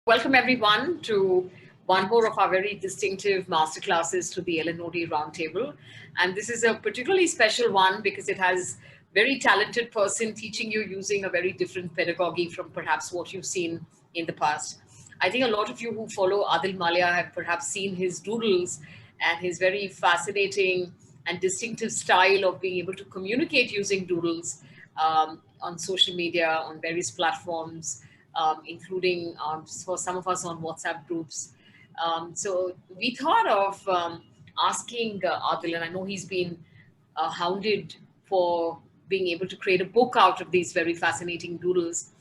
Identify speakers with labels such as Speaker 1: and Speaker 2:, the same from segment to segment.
Speaker 1: Welcome everyone to one more of our very distinctive masterclasses to the LNOD Roundtable. And this is a particularly special one because it has very talented person teaching you using a very different pedagogy from perhaps what you've seen in the past. I think a lot of you who follow Adil Malia have perhaps seen his doodles and his very fascinating and distinctive style of being able to communicate using doodles on social media, on various platforms, including for some of us on WhatsApp groups. So we thought of asking Adil, and I know he's been hounded for being able to create a book out of these very fascinating doodles.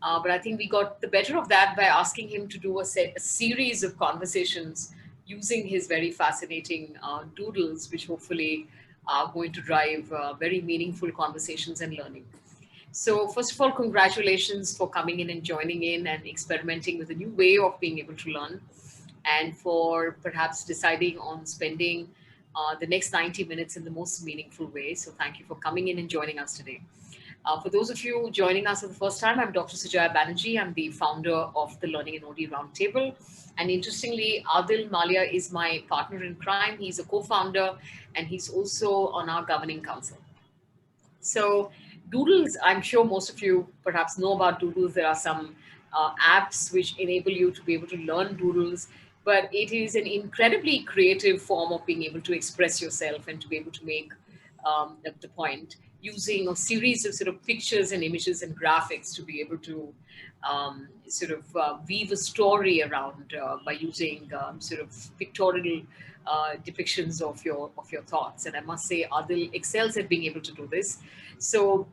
Speaker 1: But I think we got the better of that by asking him to do a series of conversations using his very fascinating doodles, which hopefully are going to drive very meaningful conversations and learning. So first of all, congratulations for coming in and joining in and experimenting with a new way of being able to learn, and for perhaps deciding on spending the next 90 minutes in the most meaningful way. So thank you for coming in and joining us today. For those of you joining us for the first time, I'm Dr. Sujaya Banerjee. I'm the founder of the Learning and OD Roundtable. And interestingly, Adil Malia is my partner in crime. He's a co-founder and he's also on our governing council. So Doodles, I'm sure most of you perhaps know about Doodles. There are some apps which enable you to be able to learn Doodles, but it is an incredibly creative form of being able to express yourself and to be able to make the point using a series of sort of pictures and images and graphics to be able to weave a story around by using sort of pictorial depictions of your thoughts. And I must say, Adil excels at being able to do this. So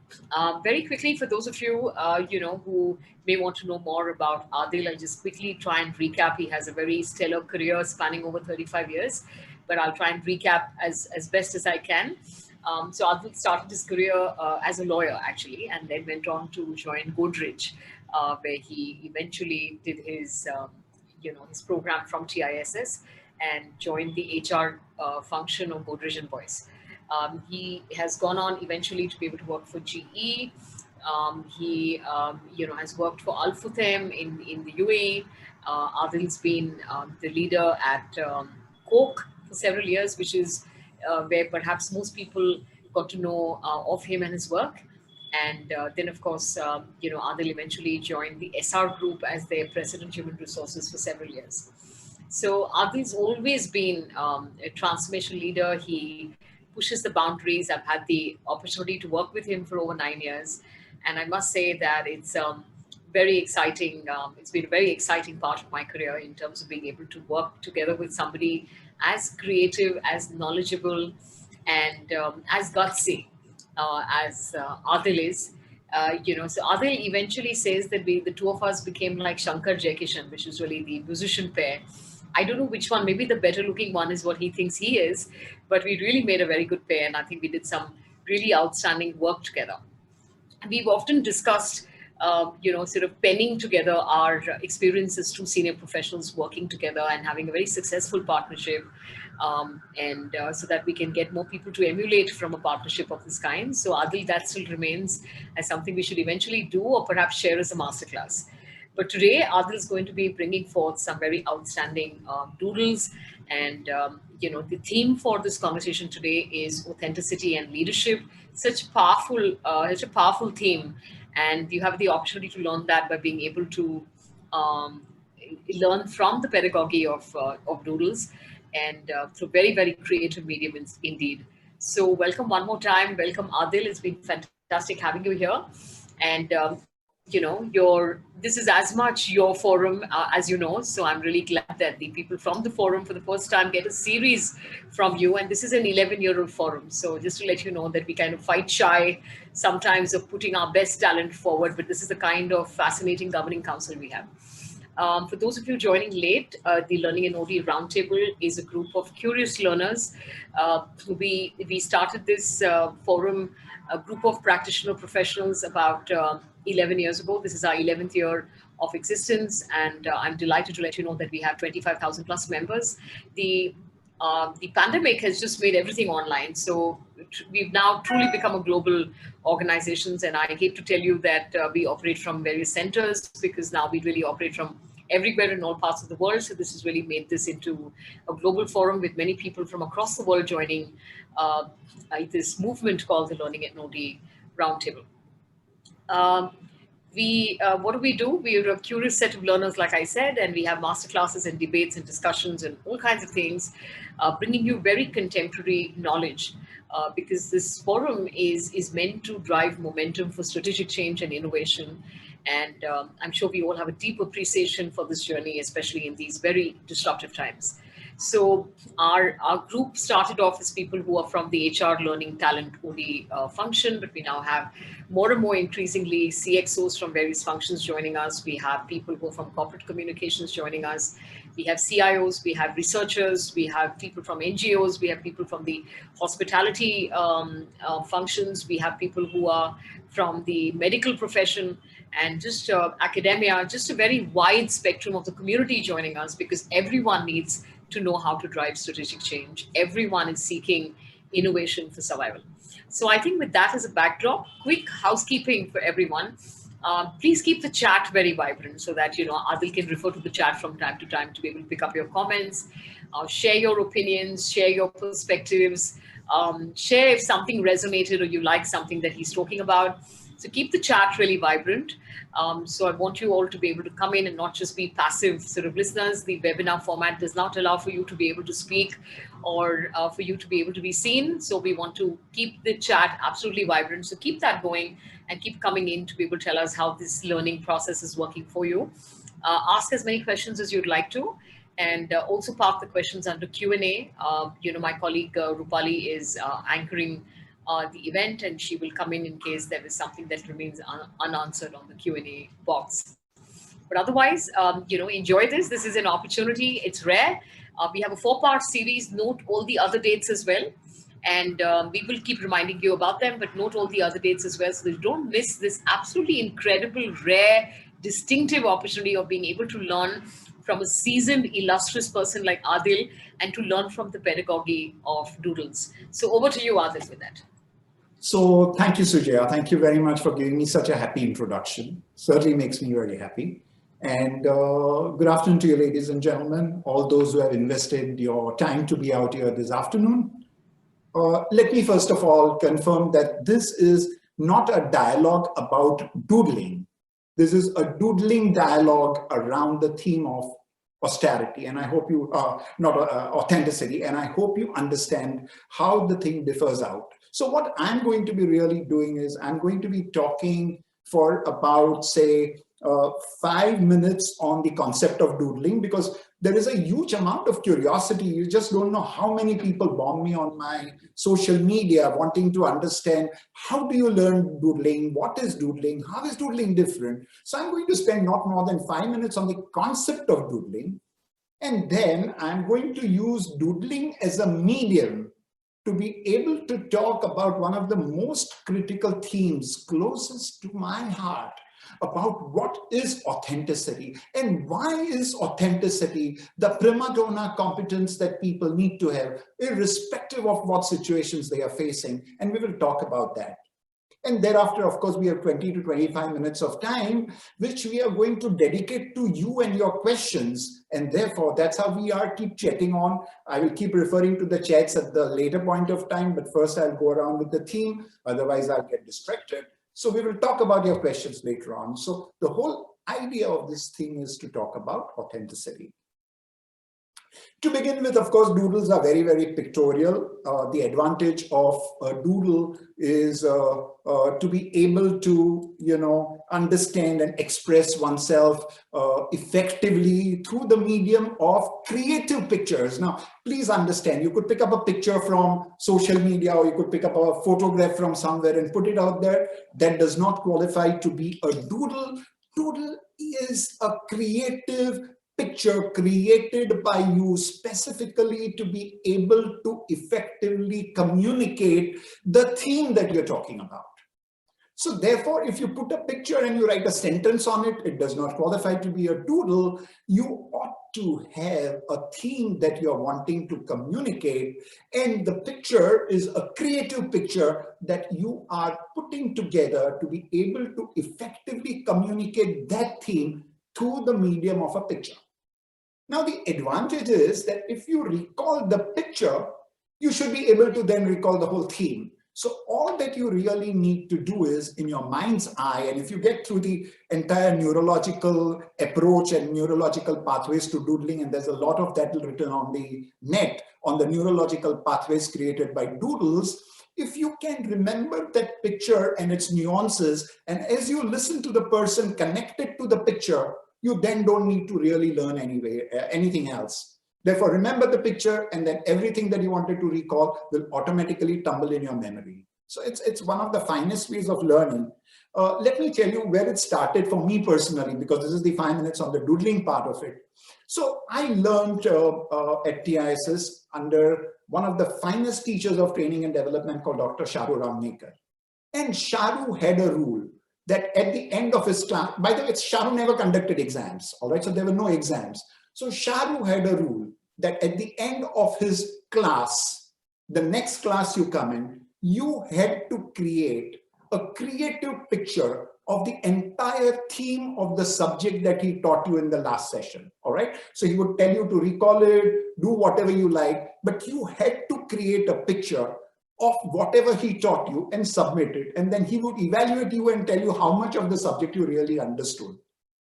Speaker 1: very quickly, for those of you, who may want to know more about Adil, I'll just quickly try and recap. He has a very stellar career spanning over 35 years, but I'll try and recap as best as I can. So Adil started his career as a lawyer, actually, and then went on to join Godrej, where he eventually did his, his program from TISS and joined the HR function of Godrej and Boyce. He has gone on eventually to be able to work for GE. He, has worked for Al-Futem in the UAE. Adil's been the leader at Coke for several years, which is where perhaps most people got to know of him and his work. And then, of course, Adil eventually joined the SR Group as their President Human Resources for several years. So Adil's always been a transformation leader. He pushes the boundaries. I've had the opportunity to work with him for over 9 years. And I must say that it's very exciting. It's been a very exciting part of my career in terms of being able to work together with somebody as creative, as knowledgeable, and as gutsy as Adil is. So Adil eventually says that the two of us became like Shankar Jaikishan, which is really the musician pair. I don't know which one, maybe the better looking one is what he thinks he is, but we really made a very good pair, and I think we did some really outstanding work together. We've often discussed, sort of penning together our experiences, two senior professionals working together and having a very successful partnership, so that we can get more people to emulate from a partnership of this kind. So Adil, that still remains as something we should eventually do or perhaps share as a masterclass. But today, Adil is going to be bringing forth some very outstanding doodles. And, the theme for this conversation today is authenticity and leadership. Such a powerful theme. And you have the opportunity to learn that by being able to learn from the pedagogy of doodles and through very, very creative mediums indeed. So welcome one more time. Welcome, Adil. It's been fantastic having you here. And, this is as much your forum as you know. So I'm really glad that the people from the forum for the first time get a series from you. And this is an 11-year-old forum. So just to let you know that we kind of fight shy sometimes of putting our best talent forward, but this is the kind of fascinating governing council we have. For those of you joining late, the Learning and OD Roundtable is a group of curious learners. We started this forum, a group of practitioner professionals about 11 years ago. This is our 11th year of existence, and I'm delighted to let you know that we have 25,000 plus members. The pandemic has just made everything online. So we've now truly become a global organization. And I hate to tell you that we operate from various centers, because now we really operate from everywhere in all parts of the world. So this has really made this into a global forum with many people from across the world joining uh, this movement called the Learning at LNOD Roundtable. Um, what do we do? We are a curious set of learners, like I said, and we have masterclasses and debates and discussions and all kinds of things, bringing you very contemporary knowledge. Because this forum is meant to drive momentum for strategic change and innovation, and I'm sure we all have a deep appreciation for this journey, especially in these very disruptive times. So our group started off as people who are from the HR learning talent only function, but we now have more and more increasingly CXOs from various functions joining us. We have people who are from corporate communications joining us. We have CIOs, we have researchers, we have people from NGOs, we have people from the hospitality functions, we have people who are from the medical profession, and just academia, just a very wide spectrum of the community joining us, because everyone needs to know how to drive strategic change. Everyone is seeking innovation for survival. So I think with that as a backdrop, quick housekeeping for everyone. Please keep the chat very vibrant so that, Adil can refer to the chat from time to time to be able to pick up your comments, share your opinions, share your perspectives, share if something resonated or you like something that he's talking about. So keep the chat really vibrant. So I want you all to be able to come in and not just be passive sort of listeners. The webinar format does not allow for you to be able to speak or for you to be able to be seen. So we want to keep the chat absolutely vibrant. So keep that going and keep coming in to be able to tell us how this learning process is working for you. Ask as many questions as you'd like to. And also park the questions under Q&A. My colleague Rupali is anchoring the event, and she will come in case there is something that remains unanswered on the Q&A box. But otherwise, enjoy this. This is an opportunity. It's rare. We have a 4-part series. Note all the other dates as well. And we will keep reminding you about them, but note all the other dates as well so that you don't miss this absolutely incredible, rare, distinctive opportunity of being able to learn from a seasoned, illustrious person like Adil and to learn from the pedagogy of Doodles. So over to you, Adil, with that.
Speaker 2: So thank you, Sujaya. Thank you very much for giving me such a happy introduction. Certainly makes me very happy. And good afternoon to you, ladies and gentlemen, all those who have invested your time to be out here this afternoon. Let me first of all confirm that this is not a dialogue about doodling. This is a doodling dialogue around the theme of austerity, and I hope you, authenticity, and I hope you understand how the thing differs out. So what I'm going to be really doing is I'm going to be talking for about, say, 5 minutes on the concept of doodling, because there is a huge amount of curiosity. You just don't know how many people bomb me on my social media wanting to understand how do you learn doodling, what is doodling, how is doodling different. So I'm going to spend not more than 5 minutes on the concept of doodling, and then I'm going to use doodling as a medium to be able to talk about one of the most critical themes closest to my heart, about what is authenticity and why is authenticity the prima donna competence that people need to have, irrespective of what situations they are facing. And we will talk about that. And thereafter, of course, we have 20 to 25 minutes of time, which we are going to dedicate to you and your questions. And therefore, that's how we are keep chatting on. I will keep referring to the chats at the later point of time, but first I'll go around with the theme. Otherwise, I'll get distracted. So we will talk about your questions later on. So the whole idea of this thing is to talk about authenticity. To begin with, of course, doodles are very, very pictorial. The advantage of a doodle is to be able to, understand and express oneself effectively through the medium of creative pictures. Now, please understand, you could pick up a picture from social media, or you could pick up a photograph from somewhere and put it out there. That does not qualify to be a doodle. Doodle is a creative picture created by you specifically to be able to effectively communicate the theme that you're talking about. So therefore, if you put a picture and you write a sentence on it, it does not qualify to be a doodle. You ought to have a theme that you're wanting to communicate, and the picture is a creative picture that you are putting together to be able to effectively communicate that theme through the medium of a picture. Now, the advantage is that if you recall the picture, you should be able to then recall the whole theme. So all that you really need to do is in your mind's eye, and if you get through the entire neurological approach and neurological pathways to doodling, and there's a lot of that written on the net, on the neurological pathways created by doodles, if you can remember that picture and its nuances, and as you listen to the person connected to the picture, you then don't need to really learn anything else. Therefore, remember the picture, and then everything that you wanted to recall will automatically tumble in your memory. So it's one of the finest ways of learning. Let me tell you where it started for me personally, because this is the 5 minutes on the doodling part of it. So I learned at TISS under one of the finest teachers of training and development called Dr. Sharu Ramnekar. And Sharu had a rule that at the end of his class, by the way, Sharu never conducted exams, all right? So there were no exams. So Sharu had a rule that at the end of his class, the next class you come in, you had to create a creative picture of the entire theme of the subject that he taught you in the last session, all right? So he would tell you to recall it, do whatever you like, but you had to create a picture of whatever he taught you and submit it. And then he would evaluate you and tell you how much of the subject you really understood.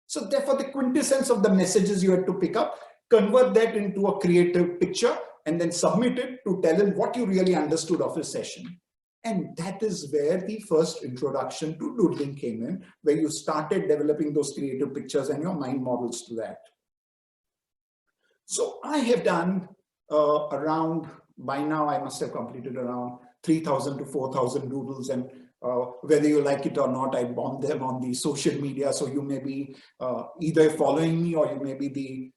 Speaker 2: So therefore, the quintessence of the messages you had to pick up, convert that into a creative picture, and then submit it to tell him what you really understood of his session. And that is where the first introduction to doodling came in, where you started developing those creative pictures and your mind models to that. So I have done around, by now I must have completed around 3,000 to 4,000 doodles, and whether you like it or not, I bomb them on the social media. So you may be either following me, or you may be the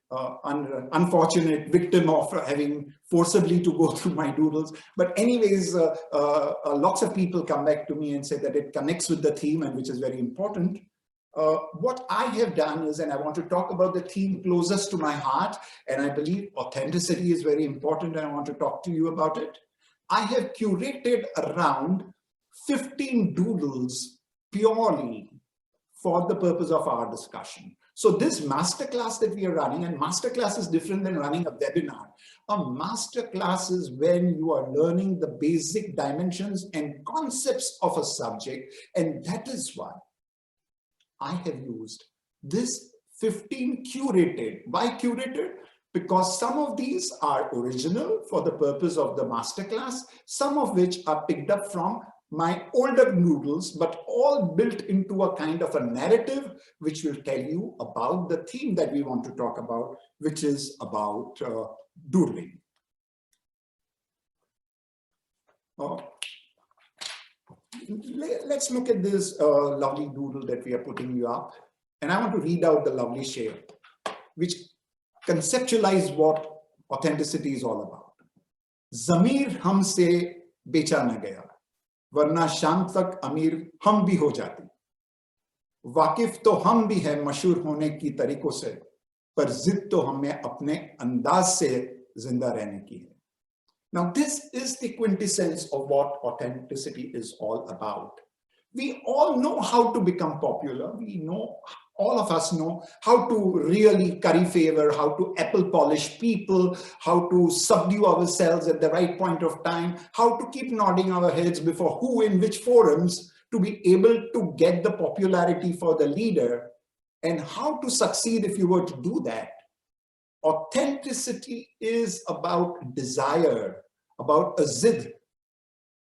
Speaker 2: unfortunate victim of having forcibly to go through my doodles. But anyways, lots of people come back to me and say that it connects with the theme, and which is very important. What I have done is, and I want to talk about the theme closest to my heart, and I believe authenticity is very important, and I want to talk to you about it. I have curated around 15 doodles purely for the purpose of our discussion. So this masterclass that we are running, and masterclass is different than running a webinar. A masterclass is when you are learning the basic dimensions and concepts of a subject, and that is why I have used this 15 curated. Why curated? Because some of these are original for the purpose of the masterclass, some of which are picked up from my older doodles, but all built into a kind of a narrative which will tell you about the theme that we want to talk about, which is about doodling. Let's look at this lovely doodle that we are putting you up. And I want to read out the lovely shape, which conceptualize what authenticity is all about. Zamir हमसे बेचा न गया, वरना शाम तक अमीर हम भी हो जाते. वाकिफ तो हम भी हैं मशहूर होने की तरीकों से, पर जिद तो हमें अपने अंदाज से जिंदा रहने की है. Now, this is the quintessence of what authenticity is all about. We all know how to become popular. We know, all of us know how to really curry favor, how to apple polish people, how to subdue ourselves at the right point of time, how to keep nodding our heads before who in which forums to be able to get the popularity for the leader, and how to succeed if you were to do that. Authenticity is about desire, about a zid,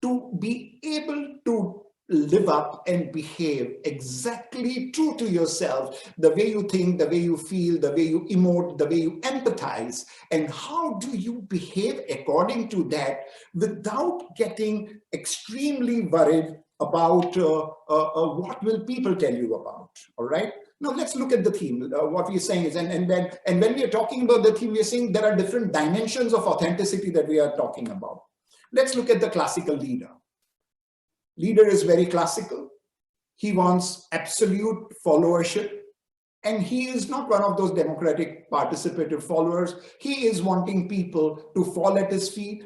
Speaker 2: to be able to live up and behave exactly true to yourself, the way you think, the way you feel, the way you emote, the way you empathize. And how do you behave according to that without getting extremely worried about what will people tell you about, all right? Now let's look at the theme. What we're saying is, and when we are talking about the theme, we're saying there are different dimensions of authenticity that we are talking about. Let's look at the classical leader. Leader is very classical. He wants absolute followership. And he is not one of those democratic participative followers. He is wanting people to fall at his feet,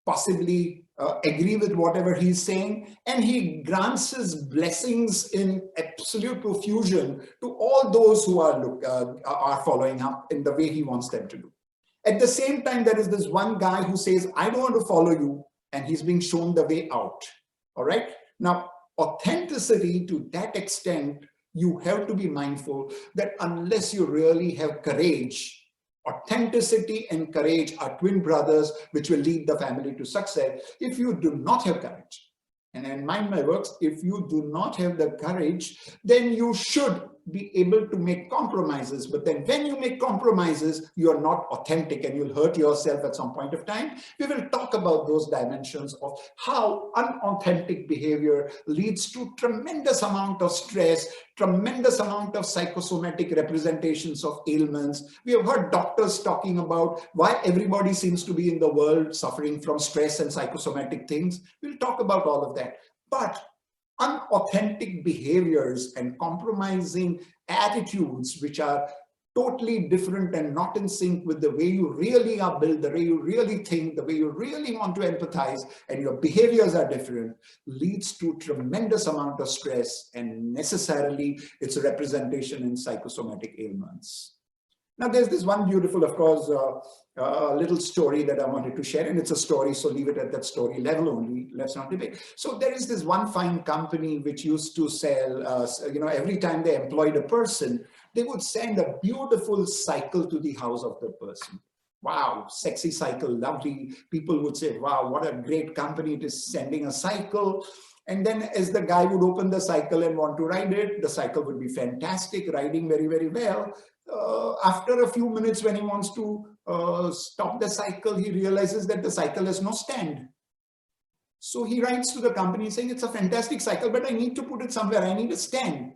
Speaker 2: possibly agree with whatever he's saying, and he grants his blessings in absolute profusion to all those who are following up in the way he wants them to do. At the same time, there is this one guy who says, I don't want to follow you, and he's being shown the way out. All right. Now, authenticity to that extent, you have to be mindful that unless you really have courage, authenticity and courage are twin brothers, which will lead the family to success. If you do not have courage, and mind my words, if you do not have the courage, then you should be able to make compromises. But then when you make compromises, you are not authentic and you'll hurt yourself at some point of time. We will talk about those dimensions of how unauthentic behavior leads to tremendous amount of stress, tremendous amount of psychosomatic representations of ailments. We have heard doctors talking about why everybody seems to be in the world suffering from stress and psychosomatic things. We'll talk about all of that. But unauthentic behaviors and compromising attitudes, which are totally different and not in sync with the way you really are built, the way you really think, the way you really want to empathize, and your behaviors are different, leads to tremendous amount of stress, and necessarily it's a representation in psychosomatic ailments. Now, there's this one beautiful, of course, little story that I wanted to share, and it's a story, so leave it at that story level only. Let's not debate. So there is this one fine company which used to sell, every time they employed a person, they would send a beautiful cycle to the house of the person. Wow, sexy cycle, lovely. People would say, wow, what a great company it is sending a cycle. And then as the guy would open the cycle and want to ride it, the cycle would be fantastic, riding very, very well. After a few minutes, when he wants to stop the cycle, he realizes that the cycle has no stand. So he writes to the company saying, it's a fantastic cycle, but I need to put it somewhere. I need a stand.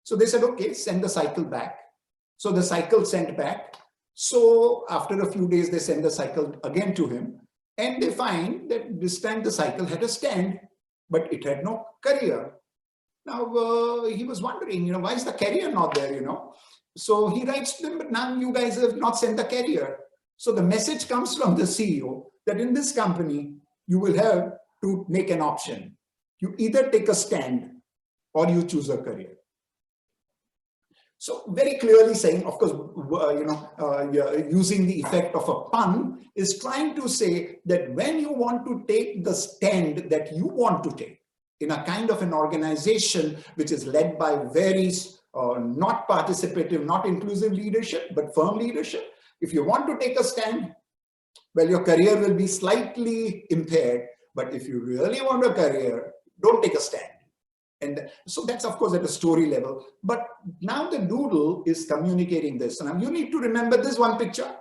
Speaker 2: So they said, okay, send the cycle back. So the cycle sent back. So after a few days, they send the cycle again to him. And they find that this time the cycle had a stand, but it had no carrier. Now, he was wondering, why is the carrier not there, So he writes to them, but now you guys have not sent the carrier. So the message comes from the CEO that in this company, you will have to make an option. You either take a stand or you choose a career. So very clearly saying, of course, using the effect of a pun is trying to say that when you want to take the stand that you want to take in a kind of an organization which is led by very not participative, not inclusive leadership, but firm leadership. If you want to take a stand, well, your career will be slightly impaired. But if you really want a career, don't take a stand. And so that's, of course, at a story level. But now the doodle is communicating this. And you need to remember this one picture.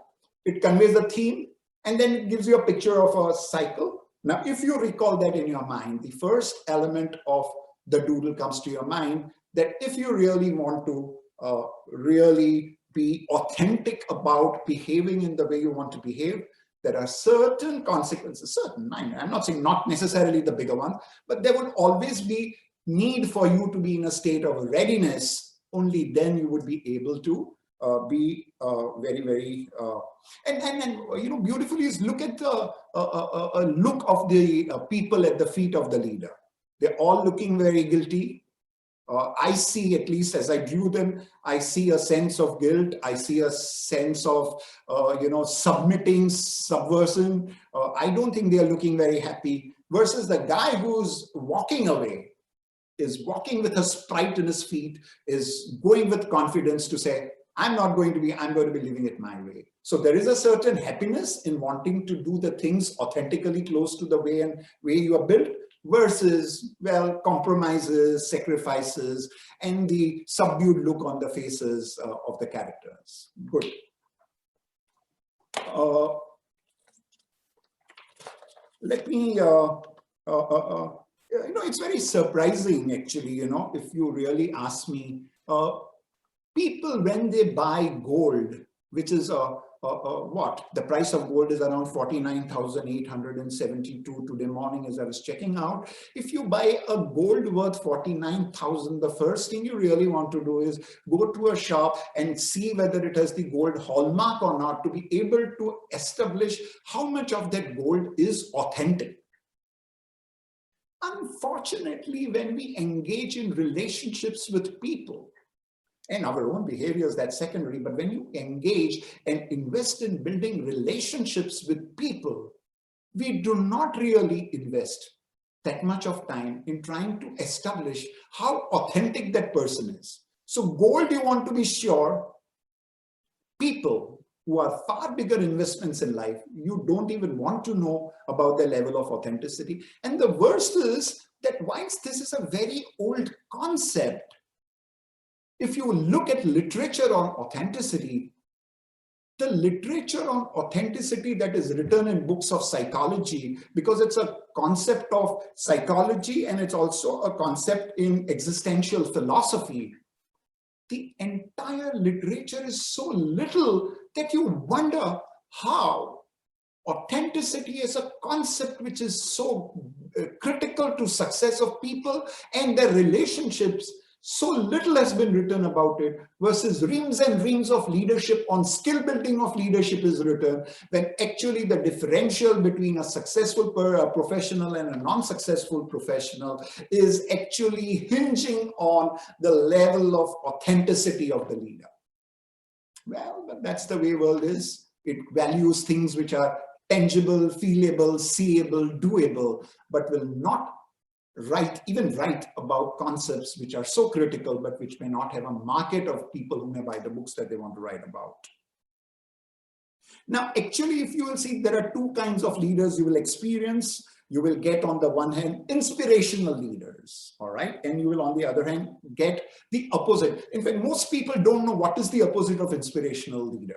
Speaker 2: It conveys a theme, and then it gives you a picture of a cycle. Now, if you recall that in your mind, the first element of the doodle comes to your mind, that if you really want to really be authentic about behaving in the way you want to behave, there are certain consequences, I'm not saying not necessarily the bigger ones, but there will always be need for you to be in a state of readiness. Only then you would be able to be very, very, and beautifully is look at the look of the people at the feet of the leader. They're all looking very guilty. I see, at least as I drew them, I see a sense of guilt. I see a sense of, submitting, subversion. I don't think they are looking very happy. Versus the guy who's walking away is walking with a sprite in his feet, is going with confidence to say, I'm going to be living it my way. So there is a certain happiness in wanting to do the things authentically close to the way you are built, versus, well, compromises, sacrifices, and the subdued look on the faces of the characters. Good. Let me, it's very surprising, actually, if you really ask me, people, when they buy gold, which is what? The price of gold is around 49,872 today morning as I was checking out. If you buy a gold worth 49,000, the first thing you really want to do is go to a shop and see whether it has the gold hallmark or not, to be able to establish how much of that gold is authentic. Unfortunately, when we engage in relationships with people, and our own behaviors, that's secondary, but when you engage and invest in building relationships with people, we do not really invest that much of time in trying to establish how authentic that person is. So gold, you want to be sure, people who are far bigger investments in life, you don't even want to know about their level of authenticity. And the worst is that whilst this is a very old concept, if you look at literature on authenticity, the literature on authenticity that is written in books of psychology, because it's a concept of psychology and it's also a concept in existential philosophy, the entire literature is so little that you wonder how authenticity is a concept which is so critical to success of people and their relationships. So little has been written about it, versus reams and reams of leadership on skill building of leadership is written, when actually the differential between a successful professional and a non-successful professional is actually hinging on the level of authenticity of the leader. Well, but that's the way world is. It values things which are tangible, feelable, seeable, doable, but will not even write about concepts which are so critical, but which may not have a market of people who may buy the books that they want to write about. Now, actually, if you will see, there are two kinds of leaders you will experience. You will get, on the one hand, inspirational leaders, all right? And you will, on the other hand, get the opposite. In fact, most people don't know what is the opposite of inspirational leader.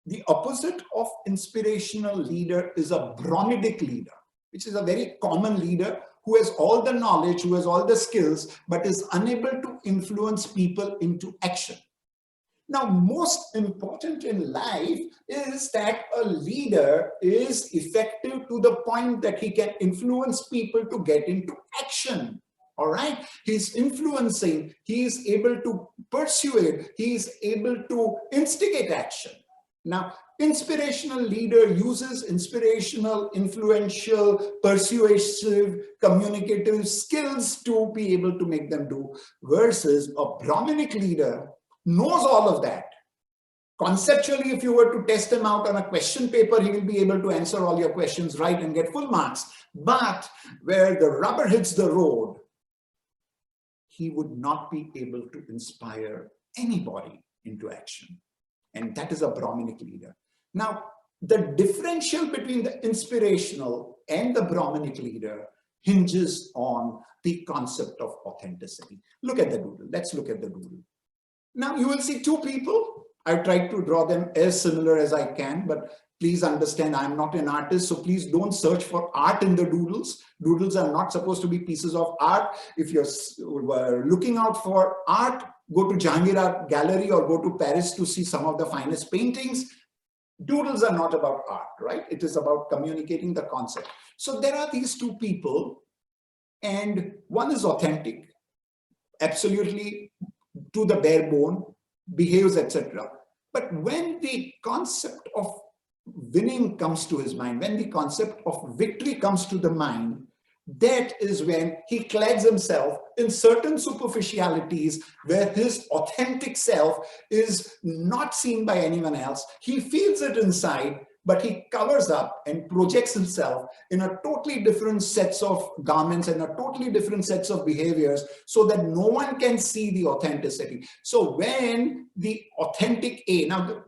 Speaker 2: The opposite of inspirational leader is a Bromedic leader, which is a very common leader who has all the knowledge, who has all the skills, but is unable to influence people into action. Now, most important in life is that a leader is effective to the point that he can influence people to get into action. All right, he's influencing, he is able to persuade, he is able to instigate action. Now, inspirational leader uses inspirational, influential, persuasive, communicative skills to be able to make them do, versus a Brahminic leader knows all of that. Conceptually, if you were to test him out on a question paper, he will be able to answer all your questions right and get full marks. But where the rubber hits the road, he would not be able to inspire anybody into action. And that is a Brahminic leader. Now, the differential between the inspirational and the Brahminic leader hinges on the concept of authenticity. Look at the doodle. Let's look at the doodle. Now, you will see two people. I tried to draw them as similar as I can, but please understand, I'm not an artist, so please don't search for art in the doodles. Doodles are not supposed to be pieces of art. If you're looking out for art, go to Jahangir Art Gallery or go to Paris to see some of the finest paintings. Doodles are not about art, right? It is about communicating the concept. So there are these two people, and one is authentic, absolutely to the bare bone, behaves, etc. But when the concept of winning comes to his mind, when the concept of victory comes to the mind, that is when he clads himself in certain superficialities where his authentic self is not seen by anyone else. He feels it inside, but he covers up and projects himself in a totally different sets of garments and a totally different sets of behaviors so that no one can see the authenticity. So when the authentic A, now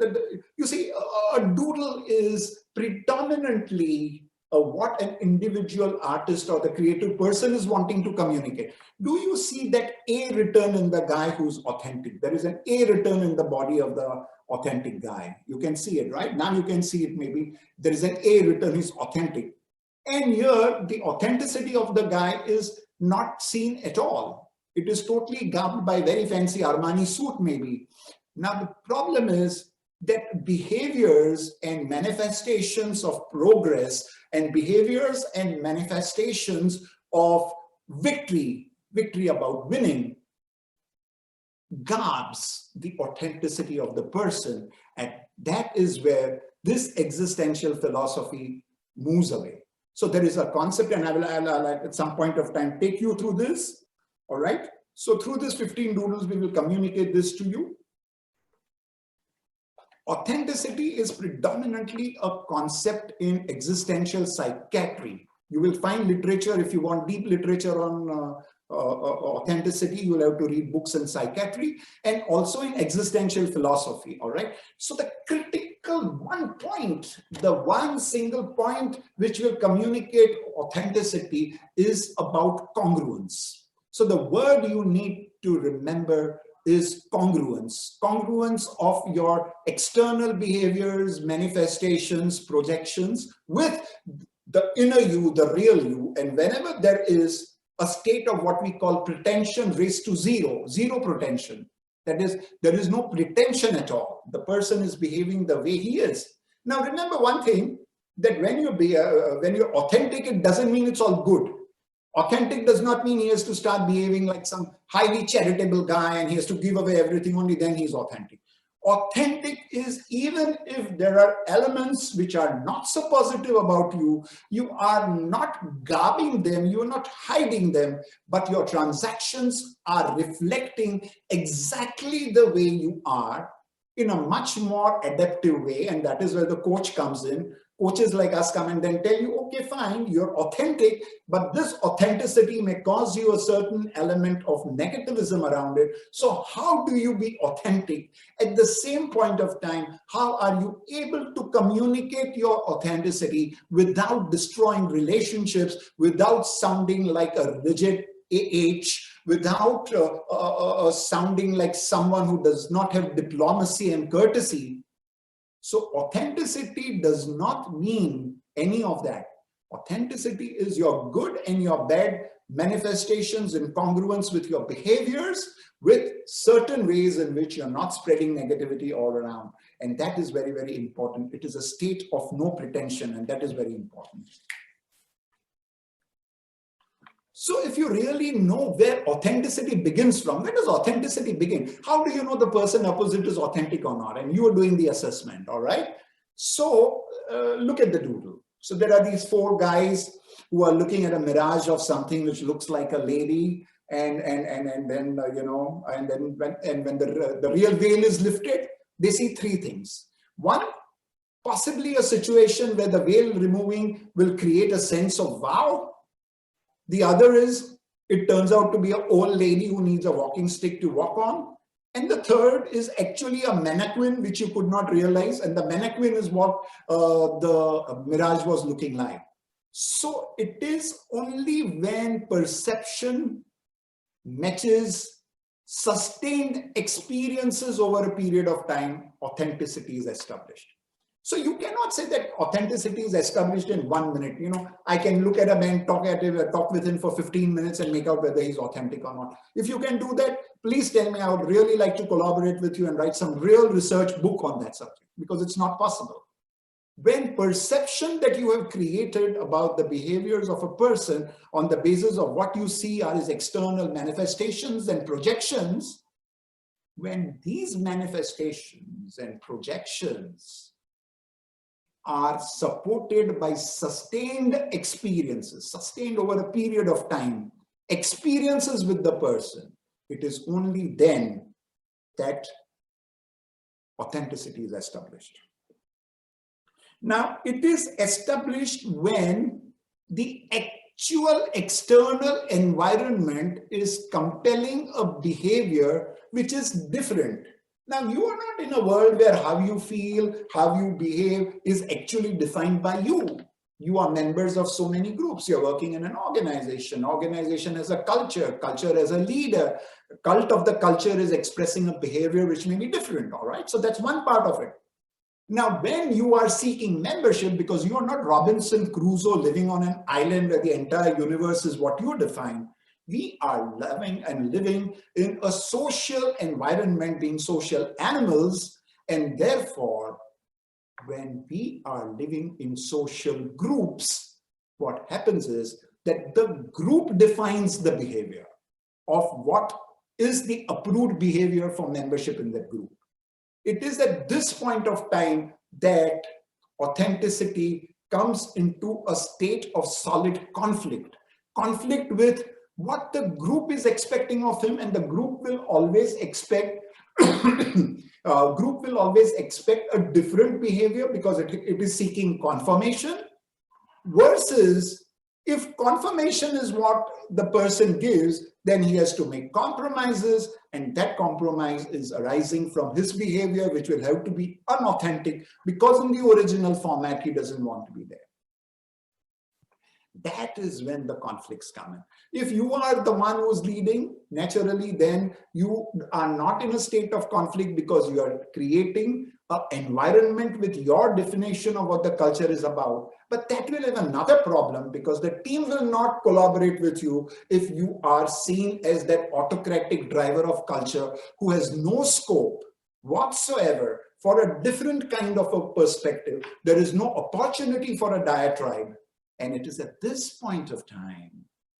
Speaker 2: you see, a doodle is predominantly what an individual artist or the creative person is wanting to communicate. Do you see that A written in the guy who's authentic? There is an A written in the body of the authentic guy. You can see it, right? Now you can see it maybe. There is an A written, he's authentic. And here, the authenticity of the guy is not seen at all. It is totally garbed by very fancy Armani suit maybe. Now the problem is that behaviors and manifestations of progress and behaviors and manifestations of victory about winning, garbs the authenticity of the person. And that is where this existential philosophy moves away. So there is a concept, and I'll at some point of time take you through this. All right. So through this 15 doodles, we will communicate this to you. Authenticity is predominantly a concept in existential psychiatry. You will find literature, if you want deep literature on authenticity, you will have to read books in psychiatry, and also in existential philosophy. All right. So the critical one point, the one single point which will communicate authenticity is about congruence. So the word you need to remember is congruence. Congruence of your external behaviors, manifestations, projections with the inner you, the real you. And whenever there is a state of what we call pretension raised to zero, zero pretension, that is, there is no pretension at all. The person is behaving the way he is. Now, remember one thing, that when you're authentic, it doesn't mean it's all good. Authentic does not mean he has to start behaving like some highly charitable guy and he has to give away everything, only then he's authentic. Authentic is even if there are elements which are not so positive about you, you are not garbing them, you are not hiding them, but your transactions are reflecting exactly the way you are in a much more adaptive way. And that is where the coach comes in. Coaches like us come and then tell you, okay, fine, you're authentic, but this authenticity may cause you a certain element of negativism around it. So how do you be authentic? At the same point of time, how are you able to communicate your authenticity without destroying relationships, without sounding like a rigid AH, without sounding like someone who does not have diplomacy and courtesy? So authenticity does not mean any of that. Authenticity is your good and your bad manifestations in congruence with your behaviors, with certain ways in which you're not spreading negativity all around. And that is very, very important. It is a state of no pretension, and that is very important. So if you really know where authenticity begins from, where does authenticity begin? How do you know the person opposite is authentic or not? And you are doing the assessment, all right? So look at the doodle. So there are these four guys who are looking at a mirage of something which looks like a lady, and then when the real veil is lifted, they see three things. One, possibly a situation where the veil removing will create a sense of wow. The other is, it turns out to be an old lady who needs a walking stick to walk on. And the third is actually a mannequin, which you could not realize. And the mannequin is what the mirage was looking like. So it is only when perception matches sustained experiences over a period of time, authenticity is established. So you cannot say that authenticity is established in 1 minute. You know, I can look at a man, talk with him for 15 minutes and make out whether he's authentic or not. If you can do that, please tell me. I would really like to collaborate with you and write some real research book on that subject, because it's not possible. When perception that you have created about the behaviors of a person on the basis of what you see are his external manifestations and projections, when these manifestations and projections are supported by sustained experiences, sustained over a period of time, experiences with the person, it is only then that authenticity is established. Now, it is established when the actual external environment is compelling a behavior which is different. Now, you are not in a world where how you feel, how you behave is actually defined by you. You are members of so many groups. You're working in an organization. Organization has a culture. Culture has a leader. Cult of the culture is expressing a behavior which may be different, all right? So that's one part of it. Now, when you are seeking membership, because you are not Robinson Crusoe living on an island where the entire universe is what you define, we are living in a social environment, being social animals, and therefore, when we are living in social groups, what happens is that the group defines the behavior of what is the approved behavior for membership in that group. It is at this point of time that authenticity comes into a state of solid conflict. Conflict with what the group is expecting of him, and the group will always expect a different behavior because it is seeking confirmation, versus if confirmation is what the person gives, then he has to make compromises, and that compromise is arising from his behavior, which will have to be unauthentic because in the original format he doesn't want to be there. That is when the conflicts come in. If you are the one who's leading, naturally, then you are not in a state of conflict because you are creating an environment with your definition of what the culture is about. But that will have another problem because the team will not collaborate with you if you are seen as that autocratic driver of culture who has no scope whatsoever for a different kind of a perspective. There is no opportunity for a diatribe. And it is at this point of time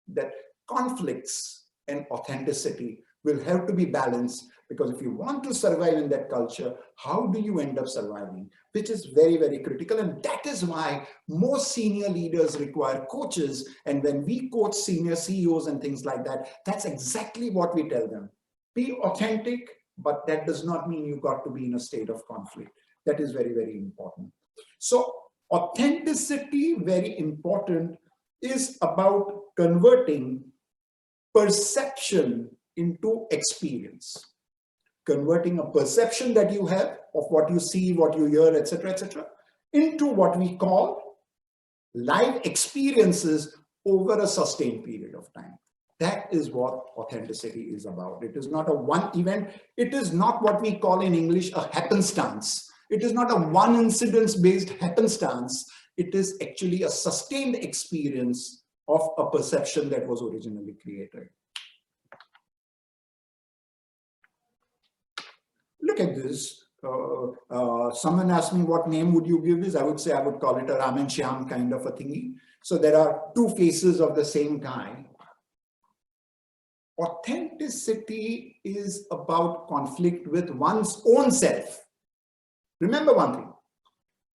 Speaker 2: that conflicts and authenticity will have to be balanced, because if you want to survive in that culture, how do you end up surviving? Which is very, very critical. And that is why most senior leaders require coaches. And when we coach senior CEOs and things like that, that's exactly what we tell them. Be authentic, but that does not mean you got to be in a state of conflict. That is very, very important. So authenticity, very important, is about converting perception into experience. Converting a perception that you have of what you see, what you hear, etc., into what we call live experiences over a sustained period of time. That is what authenticity is about. It is not a one event. It is not what we call in English a happenstance. It is not a one incidence-based happenstance. It is actually a sustained experience of a perception that was originally created. Look at this. Someone asked me what name would you give this. I would say I would call it a Ram and Shyam kind of a thingy. So there are two faces of the same guy. Authenticity is about conflict with one's own self. Remember one thing,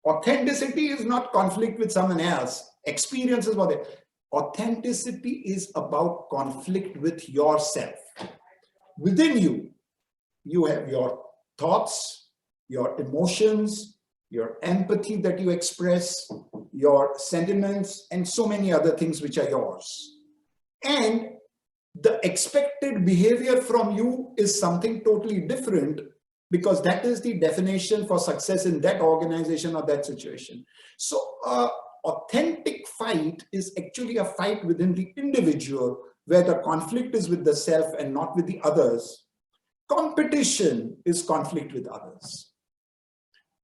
Speaker 2: authenticity is not conflict with someone else. Experience is what it is. Authenticity is about conflict with yourself. Within you, you have your thoughts, your emotions, your empathy that you express, your sentiments, and so many other things which are yours. And the expected behavior from you is something totally different, because that is the definition for success in that organization or that situation. So authentic fight is actually a fight within the individual, where the conflict is with the self and not with the others. Competition is conflict with others.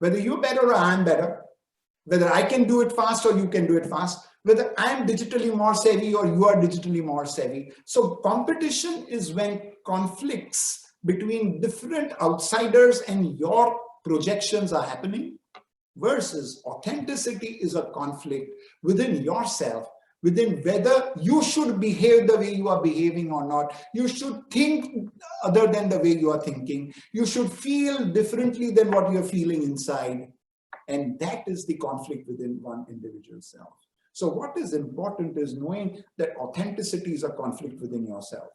Speaker 2: Whether you're better or I'm better, whether I can do it fast or you can do it fast, whether I'm digitally more savvy or you are digitally more savvy. So competition is when conflicts between different outsiders and your projections are happening, versus authenticity is a conflict within yourself, within whether you should behave the way you are behaving or not. You should think other than the way you are thinking. You should feel differently than what you're feeling inside. And that is the conflict within one individual self. So what is important is knowing that authenticity is a conflict within yourself.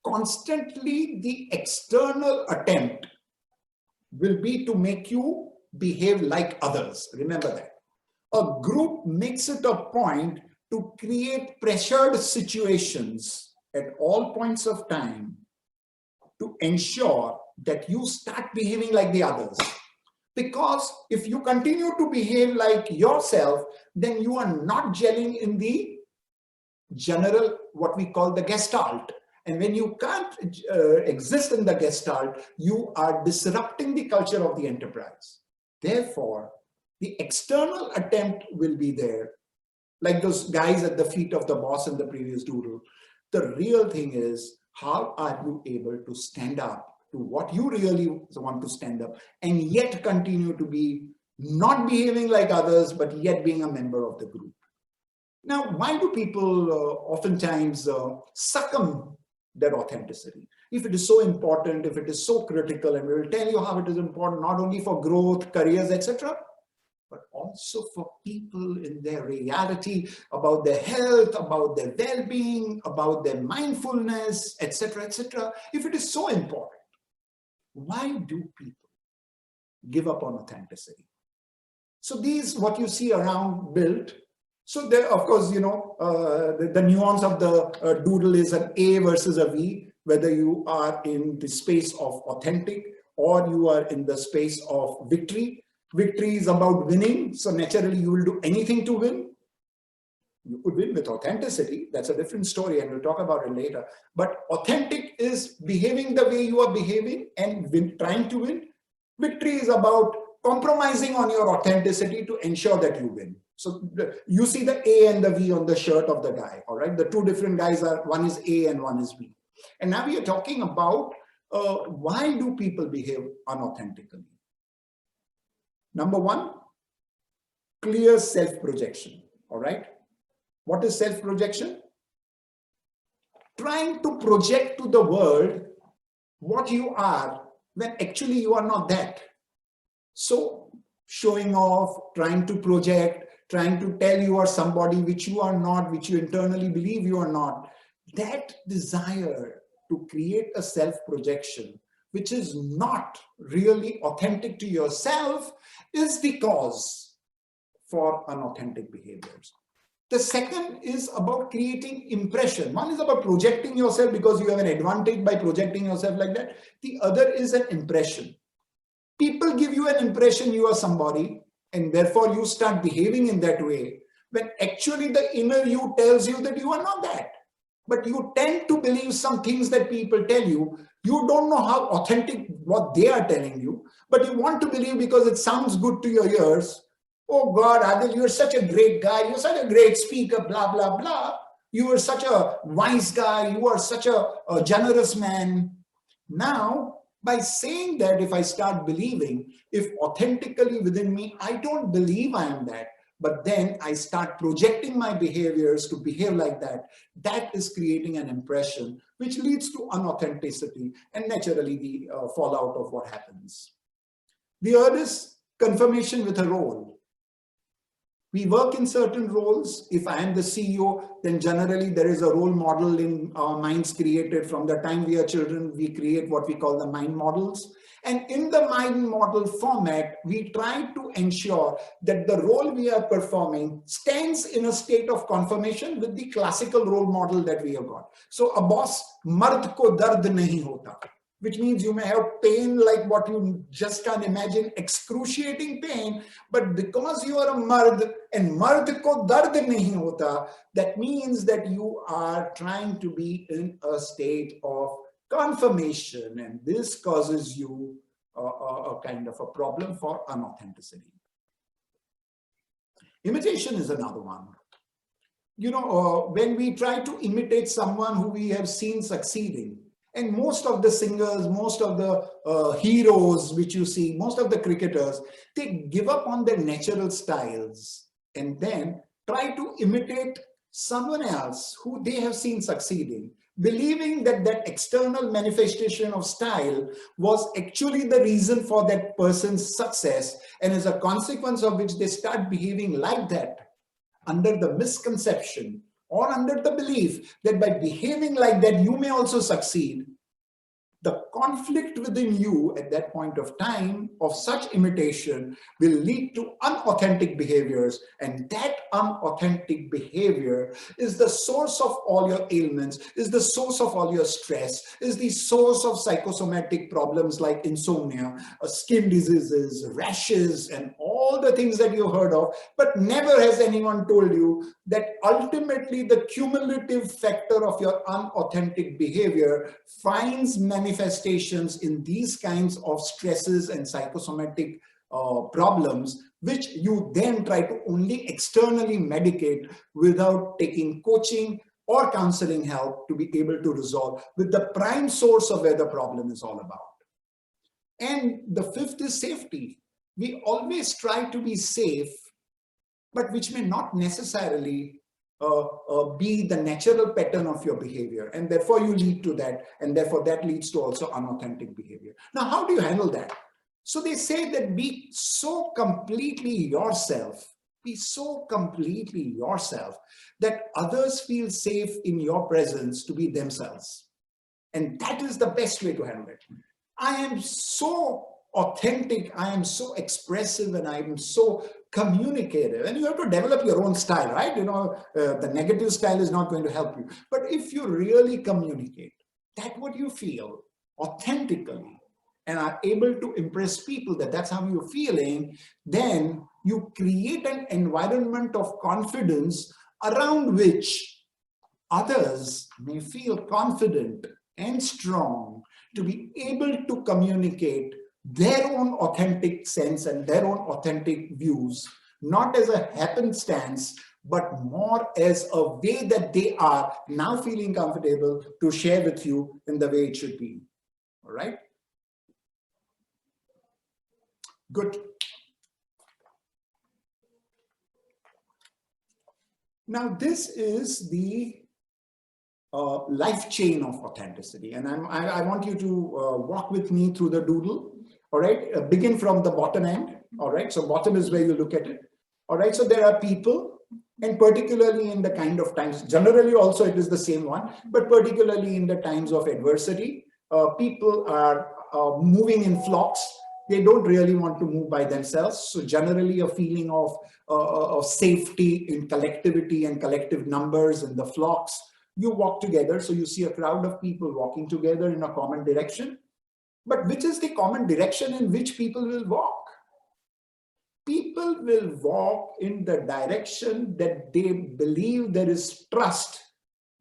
Speaker 2: Constantly, the external attempt will be to make you behave like others. Remember that. A group makes it a point to create pressured situations at all points of time to ensure that you start behaving like the others. Because if you continue to behave like yourself, then you are not gelling in the general, what we call the gestalt. And when you can't exist in the gestalt, you are disrupting the culture of the enterprise. Therefore, the external attempt will be there, like those guys at the feet of the boss in the previous doodle. The real thing is, how are you able to stand up to what you really want to stand up and yet continue to be not behaving like others, but yet being a member of the group? Now, why do people oftentimes succumb their authenticity? If it is so important, if it is so critical, and we will tell you how it is important, not only for growth, careers, etc., but also for people in their reality, about their health, about their well-being, about their mindfulness, etc., if it is so important, why do people give up on authenticity? So these, what you see around built. So there, of course, the nuance of the doodle is an A versus a V, whether you are in the space of authentic or you are in the space of victory. Victory is about winning. So naturally, you will do anything to win. You could win with authenticity. That's a different story, and we'll talk about it later. But authentic is behaving the way you are behaving and trying to win. Victory is about compromising on your authenticity to ensure that you win. So you see the A and the V on the shirt of the guy, all right? The two different guys are, one is A and one is B. And now we are talking about why do people behave unauthentically? Number one, clear self-projection, all right? What is self-projection? Trying to project to the world what you are when actually you are not that. So showing off, trying to project, trying to tell you are somebody which you are not, which you internally believe you are not, that desire to create a self-projection which is not really authentic to yourself is the cause for unauthentic behaviors. The second is about creating impression. One is about projecting yourself because you have an advantage by projecting yourself like that. The other is an impression. People give you an impression you are somebody, and therefore you start behaving in that way, when actually the inner you tells you that you are not that. But you tend to believe some things that people tell you. You don't know how authentic what they are telling you, but you want to believe because it sounds good to your ears. Oh God, Adil, you're such a great guy. You're such a great speaker, blah, blah, blah. You are such a wise guy. You are such a generous man. Now, by saying that, if I start believing, if authentically within me, I don't believe I am that, but then I start projecting my behaviors to behave like that, that is creating an impression which leads to unauthenticity and naturally the fallout of what happens. The other is confirmation with a role. We work in certain roles. If I am the CEO, then generally there is a role model in our minds created. From the time we are children, we create what we call the mind models. And in the mind model format, we try to ensure that the role we are performing stands in a state of confirmation with the classical role model that we have got. So a boss, mard ko dard nahi hota, which means you may have pain like what you just can't imagine, excruciating pain, but because you are a mard and mard ko dard nahi hota, that means that you are trying to be in a state of confirmation, and this causes you a kind of a problem for unauthenticity. Imitation is another one. When we try to imitate someone who we have seen succeeding, and most of the singers, most of the heroes which you see, most of the cricketers, they give up on their natural styles and then try to imitate someone else who they have seen succeeding, believing that that external manifestation of style was actually the reason for that person's success, and as a consequence of which they start behaving like that under the misconception or under the belief that by behaving like that, you may also succeed. The conflict within you at that point of time of such imitation will lead to unauthentic behaviors, and that unauthentic behavior is the source of all your ailments, is the source of all your stress, is the source of psychosomatic problems like insomnia, skin diseases, rashes, and all the things that you heard of. But never has anyone told you that ultimately the cumulative factor of your unauthentic behavior finds manifestations in these kinds of stresses and psychosomatic problems, which you then try to only externally medicate without taking coaching or counseling help to be able to resolve with the prime source of where the problem is all about. And the fifth is safety. We always try to be safe, but which may not necessarily be the natural pattern of your behavior, and therefore you lead to that, and therefore that leads to also unauthentic behavior. Now, how do you handle that? So they say that be so completely yourself, be so completely yourself that others feel safe in your presence to be themselves. And that is the best way to handle it. I am so authentic, I am so expressive, and I am so communicative. And you have to develop your own style, right? The negative style is not going to help you. But if you really communicate that what you feel authentically and are able to impress people that that's how you're feeling, then you create an environment of confidence around which others may feel confident and strong to be able to communicate their own authentic sense and their own authentic views, not as a happenstance, but more as a way that they are now feeling comfortable to share with you in the way it should be. All right? Good. Now, this is the life chain of authenticity. And I want you to walk with me through the doodle. All right. Begin from the bottom end. All right. So bottom is where you look at it. All right. So there are people, and particularly in the kind of times, generally also it is the same one, but particularly in the times of adversity, people are moving in flocks. They don't really want to move by themselves. So generally a feeling of safety in collectivity and collective numbers in the flocks. You walk together. So you see a crowd of people walking together in a common direction. But which is the common direction in which people will walk? People will walk in the direction that they believe there is trust,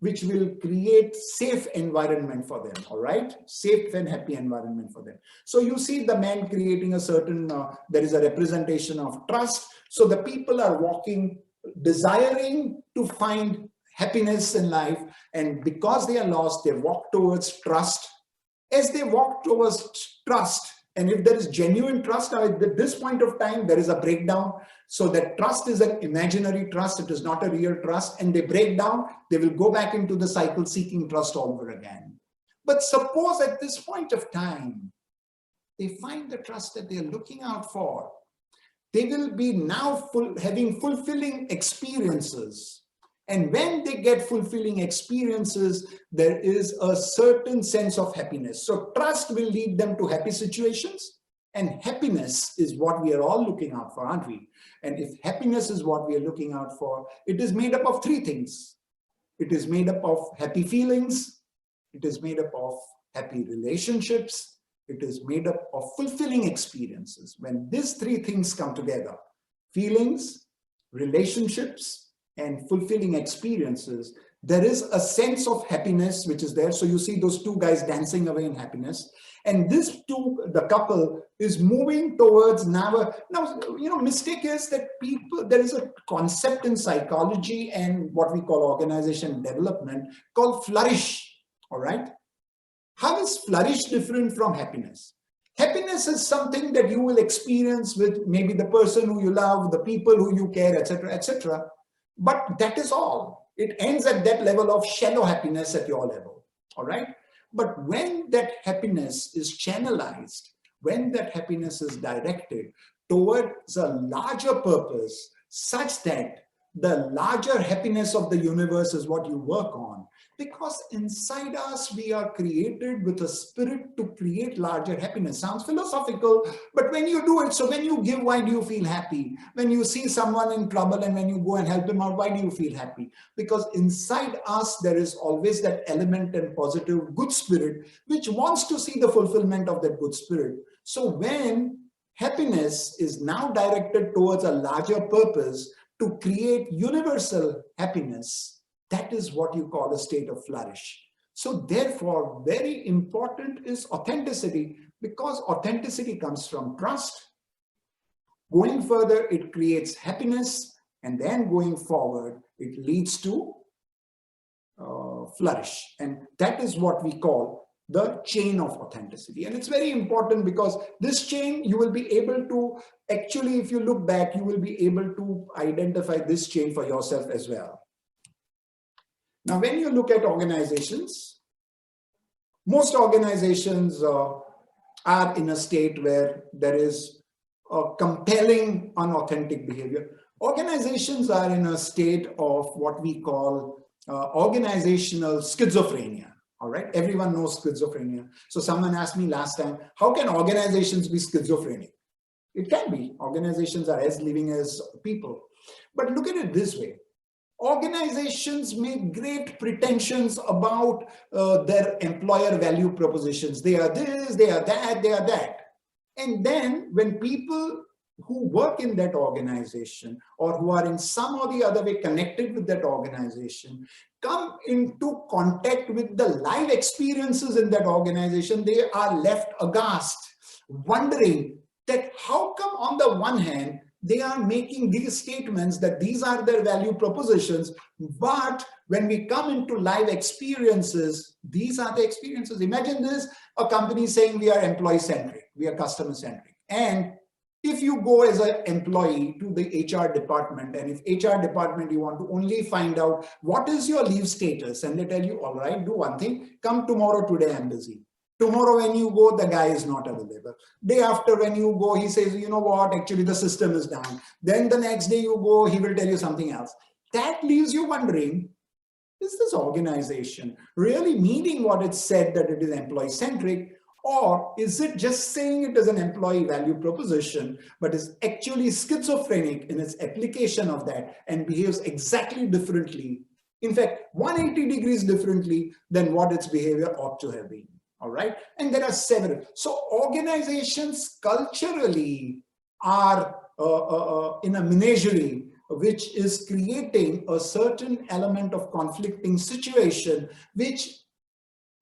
Speaker 2: which will create safe environment for them, all right? Safe and happy environment for them. So you see the man creating a certain, there is a representation of trust. So the people are walking, desiring to find happiness in life. And because they are lost, they walk towards trust. As they walk towards trust, and if there is genuine trust, at this point of time, there is a breakdown. So that trust is an imaginary trust. It is not a real trust. And they break down, they will go back into the cycle seeking trust all over again. But suppose at this point of time, they find the trust that they are looking out for. They will be now having fulfilling experiences. And when they get fulfilling experiences, there is a certain sense of happiness. So trust will lead them to happy situations. And happiness is what we are all looking out for, aren't we? And if happiness is what we are looking out for, it is made up of three things. It is made up of happy feelings. It is made up of happy relationships. It is made up of fulfilling experiences. When these three things come together, feelings, relationships, and fulfilling experiences, there is a sense of happiness which is there. So you see those two guys dancing away in happiness. And the couple is moving towards now, mistake is that there is a concept in psychology and what we call organization development called flourish, all right? How is flourish different from happiness? Happiness is something that you will experience with maybe the person who you love, the people who you care, etc., etc. But that is all. It ends at that level of shallow happiness at your level, all right? But when that happiness is channelized, when that happiness is directed towards a larger purpose, such that the larger happiness of the universe is what you work on, because inside us, we are created with a spirit to create larger happiness. Sounds philosophical, but when you do it, so when you give, why do you feel happy? When you see someone in trouble and when you go and help them out, why do you feel happy? Because inside us, there is always that element and positive good spirit, which wants to see the fulfillment of that good spirit. So when happiness is now directed towards a larger purpose to create universal happiness, that is what you call a state of flourish. So therefore, very important is authenticity, because authenticity comes from trust. Going further, it creates happiness, and then going forward, it leads to flourish. And that is what we call the chain of authenticity. And it's very important because this chain, you will be able to, actually, if you look back, you will be able to identify this chain for yourself as well. Now, when you look at organizations, most organizations are in a state where there is a compelling unauthentic behavior. Organizations are in a state of what we call organizational schizophrenia. All right, everyone knows schizophrenia. So someone asked me last time, how can organizations be schizophrenic? It can be. Organizations are as living as people. But look at it this way. Organizations make great pretensions about their employer value propositions. They are this, they are that, they are that. And then when people who work in that organization or who are in some or the other way connected with that organization come into contact with the live experiences in that organization, they are left aghast, wondering that how come on the one hand, they are making these statements that these are their value propositions, but when we come into live experiences, these are the experiences. Imagine this, a company saying we are employee-centric, we are customer-centric. And if you go as an employee to the HR department, and if HR department, you want to only find out what is your leave status, and they tell you, all right, do one thing, come tomorrow, today I'm busy. Tomorrow when you go, the guy is not available. Day after when you go, he says, you know what, actually the system is down. Then the next day you go, he will tell you something else. That leaves you wondering, is this organization really meaning what it said that it is employee-centric, or is it just saying it as an employee value proposition, but is actually schizophrenic in its application of that and behaves exactly differently, in fact, 180 degrees differently than what its behavior ought to have been? All right. And there are several. So organizations culturally are in a menagerie which is creating a certain element of conflicting situation, which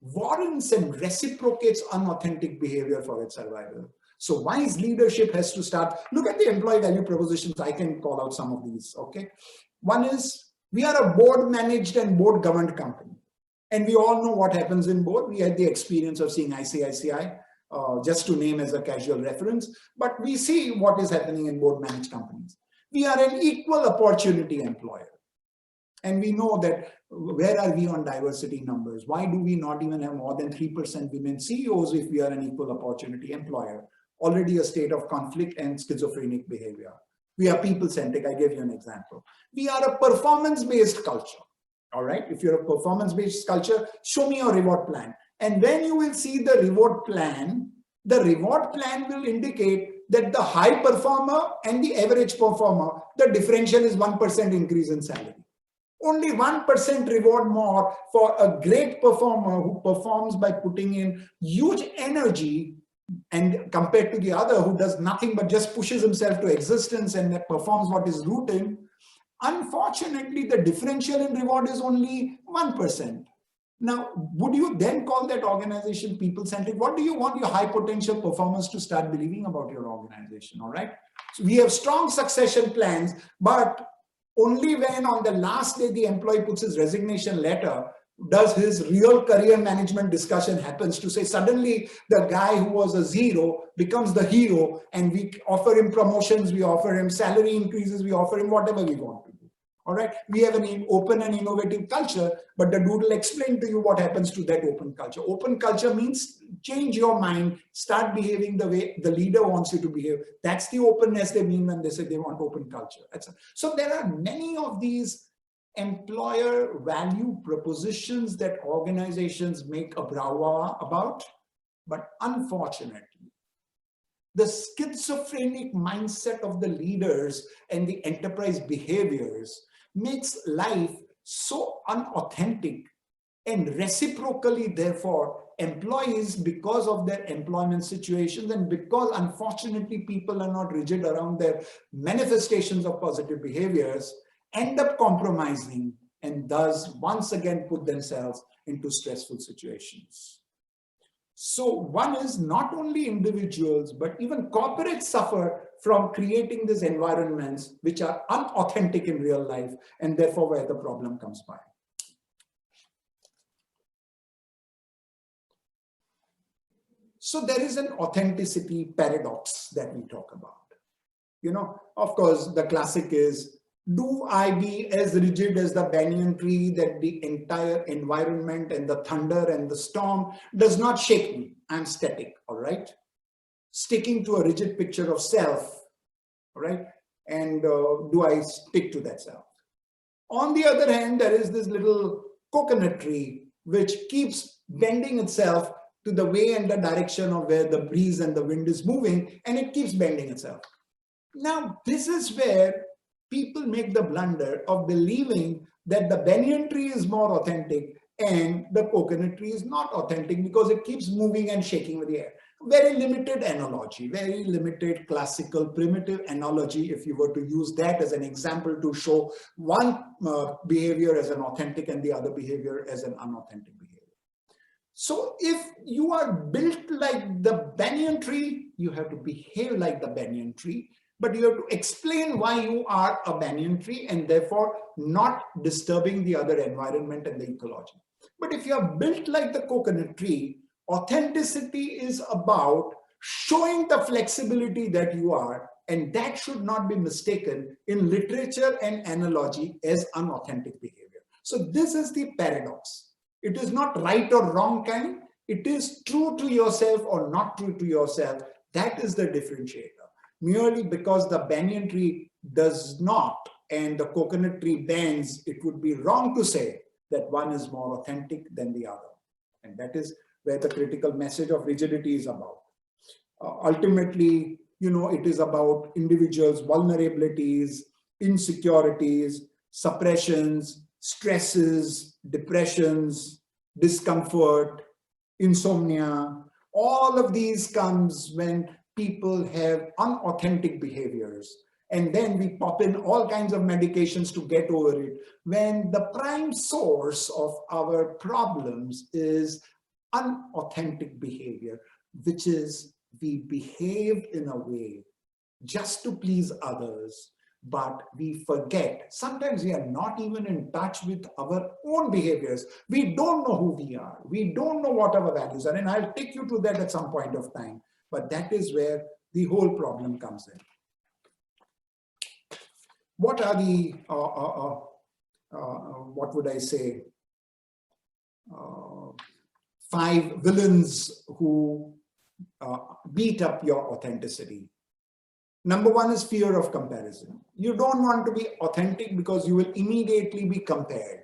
Speaker 2: warrants and reciprocates unauthentic behavior for its survival. So wise leadership has to start. Look at the employee value propositions. I can call out some of these. Okay. One is, we are a board managed and board governed company. And we all know what happens in board. We had the experience of seeing ICICI, just to name as a casual reference, but we see what is happening in board managed companies. We are an equal opportunity employer. And we know that where are we on diversity numbers? Why do we not even have more than 3% women CEOs if we are an equal opportunity employer? Already a state of conflict and schizophrenic behavior. We are people-centric. I gave you an example. We are a performance-based culture. All right, if you're a performance-based culture, show me your reward plan. And when you will see the reward plan will indicate that the high performer and the average performer, the differential is 1% increase in salary. Only 1% reward more for a great performer who performs by putting in huge energy, and compared to the other who does nothing but just pushes himself to existence and performs what is routine. Unfortunately, the differential in reward is only 1%. Now, would you then call that organization people-centric? What do you want your high potential performers to start believing about your organization? All right. So we have strong succession plans, but only when on the last day the employee puts his resignation letter does his real career management discussion happens to say suddenly the guy who was a zero becomes the hero, and we offer him promotions, we offer him salary increases, we offer him whatever we want to do. All right. We have an open and innovative culture, but the Doodle explained to you what happens to that open culture. Open culture means change your mind, start behaving the way the leader wants you to behave. That's the openness they mean when they say they want open culture. So there are many of these employer value propositions that organizations make a brouhaha about, but unfortunately, the schizophrenic mindset of the leaders and the enterprise behaviors makes life so unauthentic, and reciprocally, therefore, employees, because of their employment situations and because unfortunately people are not rigid around their manifestations of positive behaviors, end up compromising and thus once again put themselves into stressful situations. So one is not only individuals, but even corporates suffer from creating these environments which are unauthentic in real life, and therefore where the problem comes by. So there is an authenticity paradox that we talk about. You know, of course, the classic is, do I be as rigid as the banyan tree that the entire environment and the thunder and the storm does not shake me? I'm static, all right? sticking to a rigid picture of self, right? And do I stick to that self? On the other hand, there is this little coconut tree which keeps bending itself to the way and the direction of where the breeze and the wind is moving, and it keeps bending itself. Now, this is where people make the blunder of believing that the banyan tree is more authentic and the coconut tree is not authentic because it keeps moving and shaking with the air. Very limited analogy, very limited classical primitive analogy, if you were to use that as an example to show one behavior as an authentic and the other behavior as an unauthentic behavior. So if you are built like the banyan tree, you have to behave like the banyan tree, but you have to explain why you are a banyan tree and therefore not disturbing the other environment and the ecology. But if you are built like the coconut tree, authenticity is about showing the flexibility that you are, and that should not be mistaken in literature and analogy as unauthentic behavior. So this is the paradox. It is not right or wrong kind. It is true to yourself or not true to yourself. That is the differentiator. Merely because the banyan tree does not and the coconut tree bends, it would be wrong to say that one is more authentic than the other. And that is where the critical message of rigidity is about. Ultimately, it is about individuals' vulnerabilities, insecurities, suppressions, stresses, depressions, discomfort, insomnia. All of these comes when people have unauthentic behaviors. And then we pop in all kinds of medications to get over it, when the prime source of our problems is unauthentic behavior, which is we behave in a way just to please others, but we forget. Sometimes we are not even in touch with our own behaviors. We don't know who we are. We don't know what our values are. And I'll take you to that at some point of time. But that is where the whole problem comes in. What are the, what would I say, 5 villains who beat up your authenticity? Number 1 is fear of comparison. You don't want to be authentic because you will immediately be compared.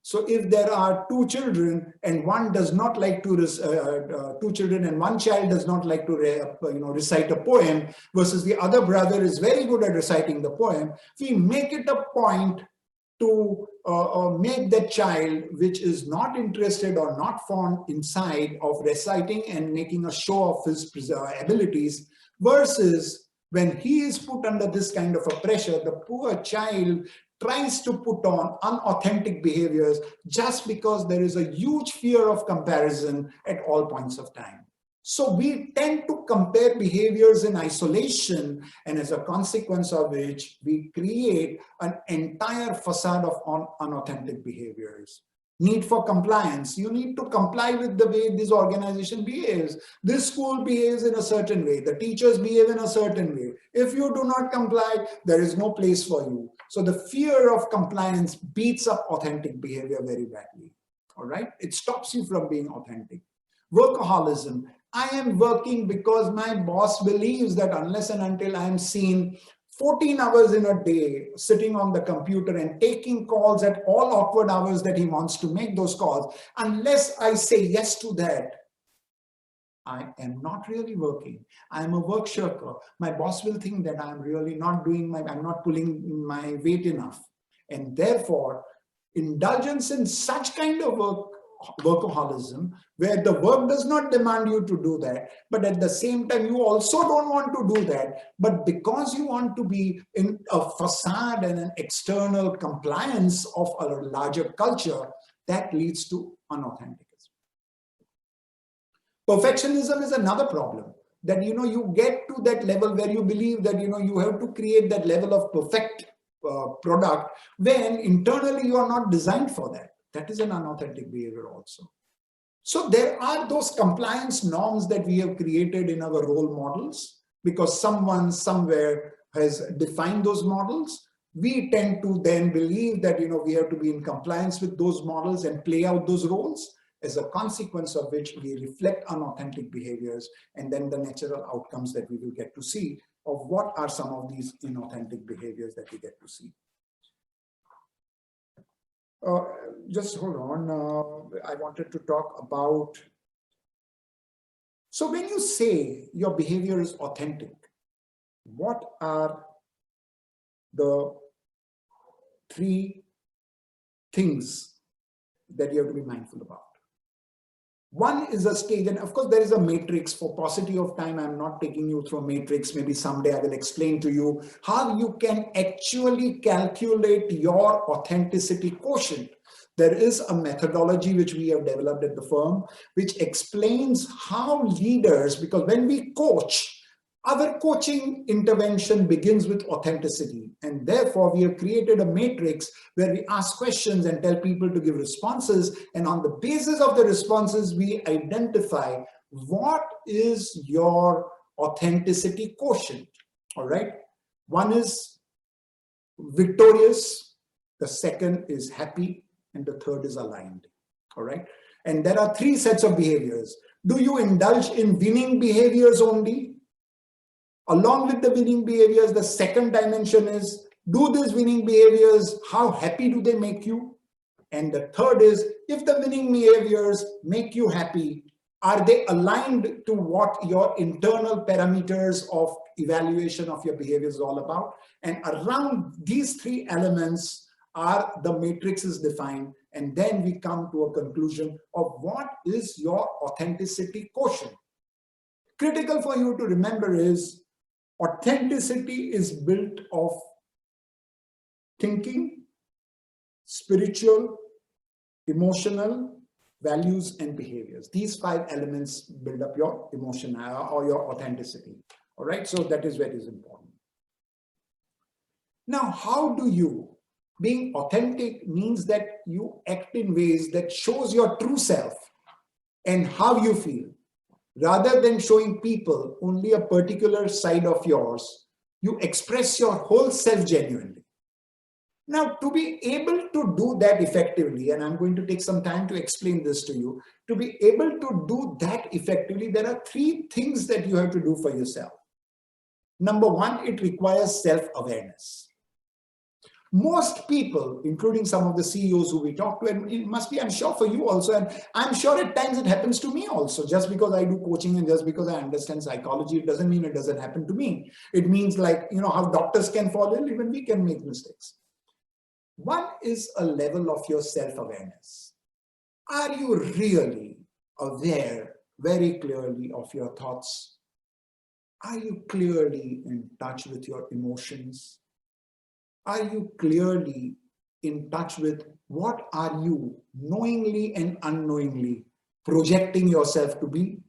Speaker 2: So if there are 2 children and one does not like to, 2 children and one child does not like to recite a poem versus the other brother is very good at reciting the poem, we make it a point to make that child which is not interested or not fond inside of reciting and making a show of his abilities, versus when he is put under this kind of a pressure, the poor child tries to put on unauthentic behaviors just because there is a huge fear of comparison at all points of time. So we tend to compare behaviors in isolation, and as a consequence of which, we create an entire facade of unauthentic behaviors. Need for compliance. You need to comply with the way this organization behaves. This school behaves in a certain way. The teachers behave in a certain way. If you do not comply, there is no place for you. So the fear of compliance beats up authentic behavior very badly. All right? It stops you from being authentic. Workaholism. I am working because my boss believes that unless and until I am seen 14 hours in a day sitting on the computer and taking calls at all awkward hours that he wants to make those calls, unless I say yes to that, I am not really working. I am a work shirker. My boss will think that I'm really not doing I'm not pulling my weight enough. And therefore, indulgence in such kind of workaholism, where the work does not demand you to do that, but at the same time, you also don't want to do that, but because you want to be in a facade and an external compliance of a larger culture, that leads to unauthenticity. Perfectionism is another problem, that you get to that level where you believe that you have to create that level of perfect product when internally you are not designed for that. That is an unauthentic behavior also. So there are those compliance norms that we have created in our role models because someone somewhere has defined those models. We tend to then believe that we have to be in compliance with those models and play out those roles. as a consequence of which we reflect unauthentic behaviors, and then the natural outcomes that we will get to see of what are some of these inauthentic behaviors that we get to see. Just hold on. I wanted to talk about, so when you say your behavior is authentic, what are the three things that you have to be mindful about? One is a stage, and of course there is a matrix. For paucity of time, I'm not taking you through a matrix. Maybe someday I will explain to you how you can actually calculate your authenticity quotient. There is a methodology which we have developed at the firm, which explains how leaders, because when we coach, our coaching intervention begins with authenticity, and therefore we have created a matrix where we ask questions and tell people to give responses, and on the basis of the responses we identify what is your authenticity quotient. All right, one is victorious, the second is happy, and the third is aligned. All right, and there are three sets of behaviors. Do you indulge in winning behaviors only? Along with the winning behaviors, the second dimension is, do these winning behaviors, how happy do they make you? And the third is, if the winning behaviors make you happy, are they aligned to what your internal parameters of evaluation of your behavior is all about? And around these three elements are the matrix is defined, and then we come to a conclusion of what is your authenticity quotient. Critical for you to remember is, authenticity is built of thinking, spiritual, emotional, values, and behaviors. These five elements build up your emotion or your authenticity. All right, so that is what is important. Now, how do you, being authentic means that you act in ways that shows your true self and how you feel. Rather than showing people only a particular side of yours, you express your whole self genuinely. Now, to be able to do that effectively, and I'm going to take some time to explain this to you, to be able to do that effectively, there are three things that you have to do for yourself. Number one, it requires self-awareness. Most people, including some of the CEOs who we talk to, and it must be, I'm sure for you also, and I'm sure at times it happens to me also. Just because I do coaching and just because I understand psychology, it doesn't mean it doesn't happen to me. It means, like, you know, how doctors can fall ill, even we can make mistakes. One is a level of your self-awareness. Are you really aware very clearly of your thoughts? Are you clearly in touch with your emotions? Are you clearly in touch with what are you knowingly and unknowingly projecting yourself to be?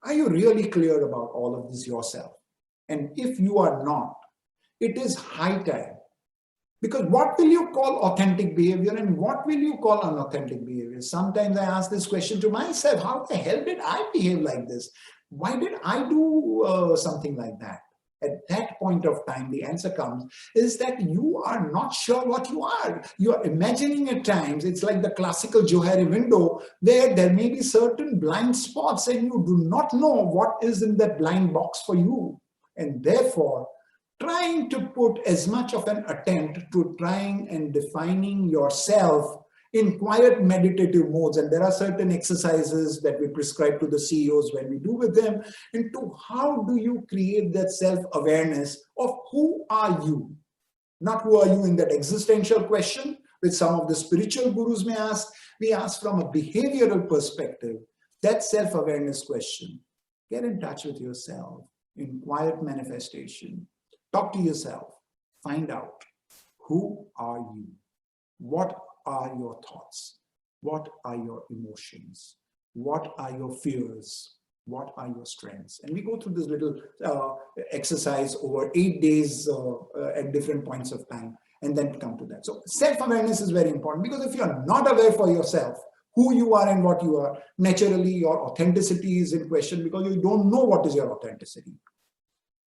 Speaker 2: Are you really clear about all of this yourself? And if you are not, it is high time. Because what will you call authentic behavior and what will you call unauthentic behavior? Sometimes I ask this question to myself, how the hell did I behave like this? Why did I do something like that? At that point of time, the answer comes is that you are not sure what you are. You are imagining at times, it's like the classical Johari window where there may be certain blind spots and you do not know what is in that blind box for you. And therefore, trying to put as much of an attempt to trying and defining yourself in quiet meditative modes, and there are certain exercises that we prescribe to the CEOs when we do with them, into how do you create that self-awareness of who are you? Not who are you in that existential question, which some of the spiritual gurus may ask. We ask from a behavioral perspective, that self-awareness question. Get in touch with yourself in quiet manifestation. Talk to yourself. Find out, who are you? What are your thoughts? What are your emotions? What are your fears? What are your strengths? And we go through this little exercise over 8 days at different points of time, and then come to that. So self-awareness is very important, because if you are not aware for yourself who you are and what you are, naturally your authenticity is in question, because you don't know what is your authenticity.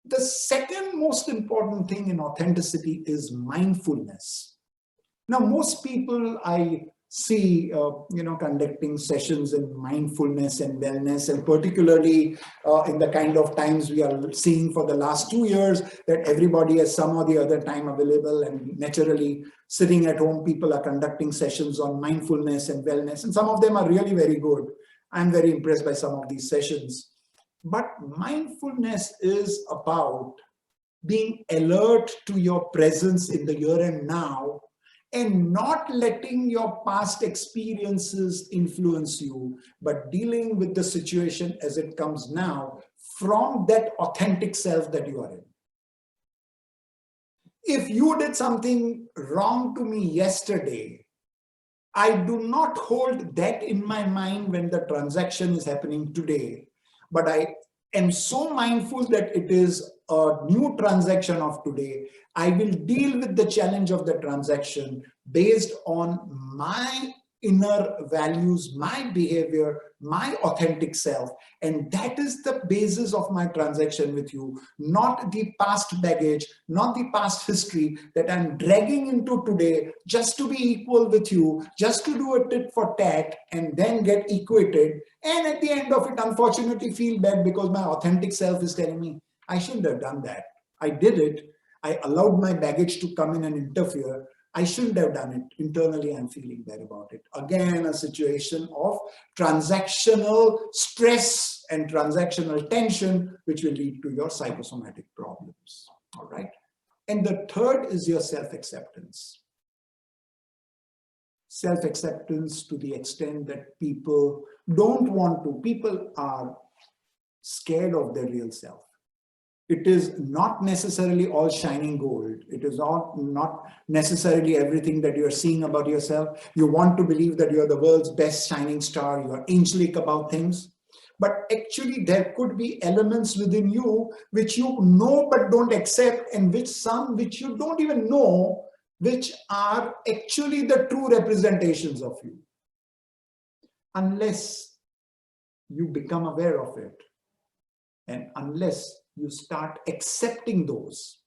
Speaker 2: The second most important thing in authenticity is mindfulness. Now, most people I see, conducting sessions in mindfulness and wellness, and particularly in the kind of times we are seeing for the last 2 years, that everybody has some or the other time available, and naturally sitting at home, people are conducting sessions on mindfulness and wellness, and some of them are really very good. I'm very impressed by some of these sessions. But mindfulness is about being alert to your presence in the here and now, and not letting your past experiences influence you, but dealing with the situation as it comes now from that authentic self that you are in. If you did something wrong to me yesterday, I do not hold that in my mind when the transaction is happening today, but I am so mindful that it is a new transaction of today. I will deal with the challenge of the transaction based on my inner values, my behavior, my authentic self. And that is the basis of my transaction with you, not the past baggage, not the past history that I'm dragging into today just to be equal with you, just to do a tit for tat and then get equated. And at the end of it, unfortunately, feel bad because my authentic self is telling me, I shouldn't have done that. I did it. I allowed my baggage to come in and interfere. I shouldn't have done it. Internally, I'm feeling bad about it. Again, a situation of transactional stress and transactional tension, which will lead to your psychosomatic problems. All right. And the third is your self-acceptance. Self-acceptance to the extent that people don't want to. People are scared of their real self. It is not necessarily all shining gold. It is not necessarily everything that you're seeing about yourself. You want to believe that you're the world's best shining star. You're angelic about things. But actually, there could be elements within you which you know but don't accept, and which you don't even know, which are actually the true representations of you. Unless you become aware of it, and unless you start accepting those,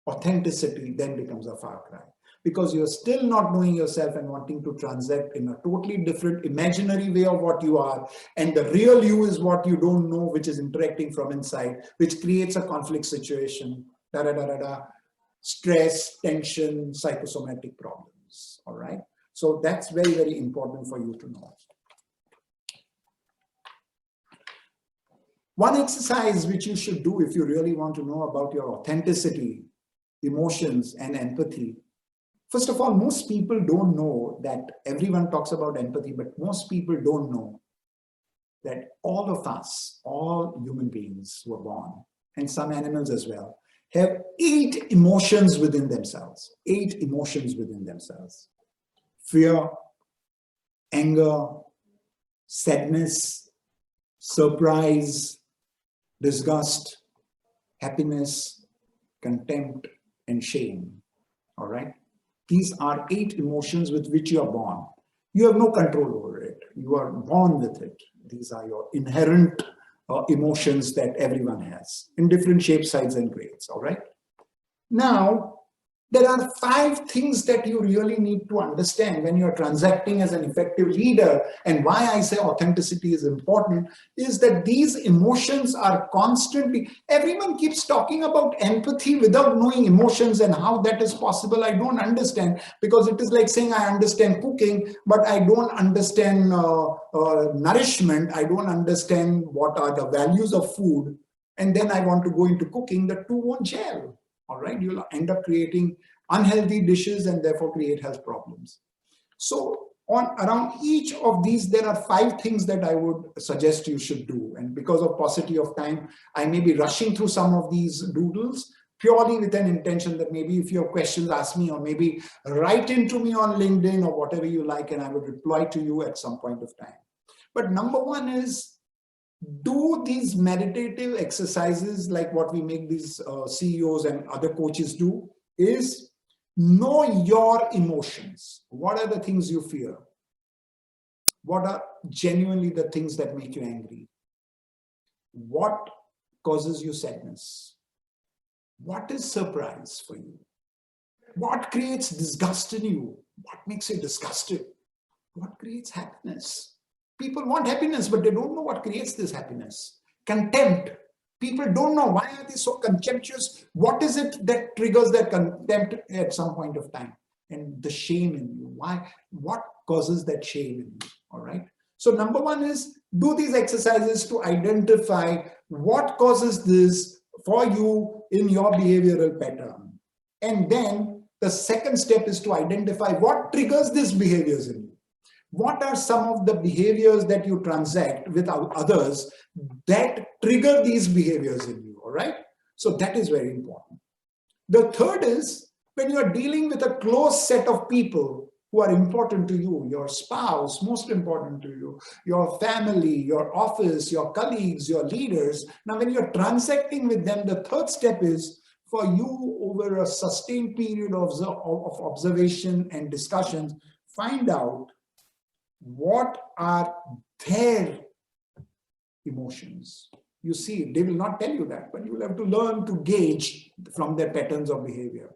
Speaker 2: authenticity then becomes a far cry, because you're still not knowing yourself and wanting to transact in a totally different imaginary way of what you are, and the real you is what you don't know, which is interacting from inside, which creates a conflict situation, stress, tension, psychosomatic problems. All right, so that's very, very important for you to know. One exercise which you should do if you really want to know about your authenticity, emotions, and empathy. First of all, most people don't know that everyone talks about empathy, but most people don't know that all of us, all human beings who are born, and some animals as well, have 8 emotions within themselves. 8 emotions within themselves. Fear, anger, sadness, surprise, disgust, happiness, contempt, and shame. All right. These are 8 emotions with which you are born. You have no control over it. You are born with it. These are your inherent emotions that everyone has in different shapes, sizes, and grades. All right. Now, there are 5 things that you really need to understand when you're transacting as an effective leader. And why I say authenticity is important is that these emotions are constantly, everyone keeps talking about empathy without knowing emotions and how that is possible. I don't understand, because it is like saying I understand cooking, but I don't understand nourishment. I don't understand what are the values of food. And then I want to go into cooking, the two won't gel. All right, you'll end up creating unhealthy dishes and therefore create health problems. So around each of these, there are 5 things that I would suggest you should do. And because of paucity of time, I may be rushing through some of these doodles purely with an intention that maybe if you have questions, ask me, or maybe write into me on LinkedIn or whatever you like, and I would reply to you at some point of time. But number 1 is, do these meditative exercises like what we make these CEOs and other coaches do, is know your emotions. What are the things you fear? What are genuinely the things that make you angry? What causes you sadness? What is surprise for you? What creates disgust in you? What makes you disgusted? What creates happiness? People want happiness, but they don't know what creates this happiness. Contempt. People don't know, why are they so contemptuous? What is it that triggers their contempt at some point of time? And the shame in you. Why? What causes that shame in you? All right. So number one is do these exercises to identify what causes this for you in your behavioral pattern. And then the second step is to identify what triggers these behaviors in you. What are some of the behaviors that you transact with others that trigger these behaviors in you, all right? So that is very important. The third is when you are dealing with a close set of people who are important to you, your spouse, most important to you, your family, your office, your colleagues, your leaders. Now, when you're transacting with them, the third step is for you over a sustained period of observation and discussions, find out what are their emotions. You see, they will not tell you that, but you will have to learn to gauge from their patterns of behavior.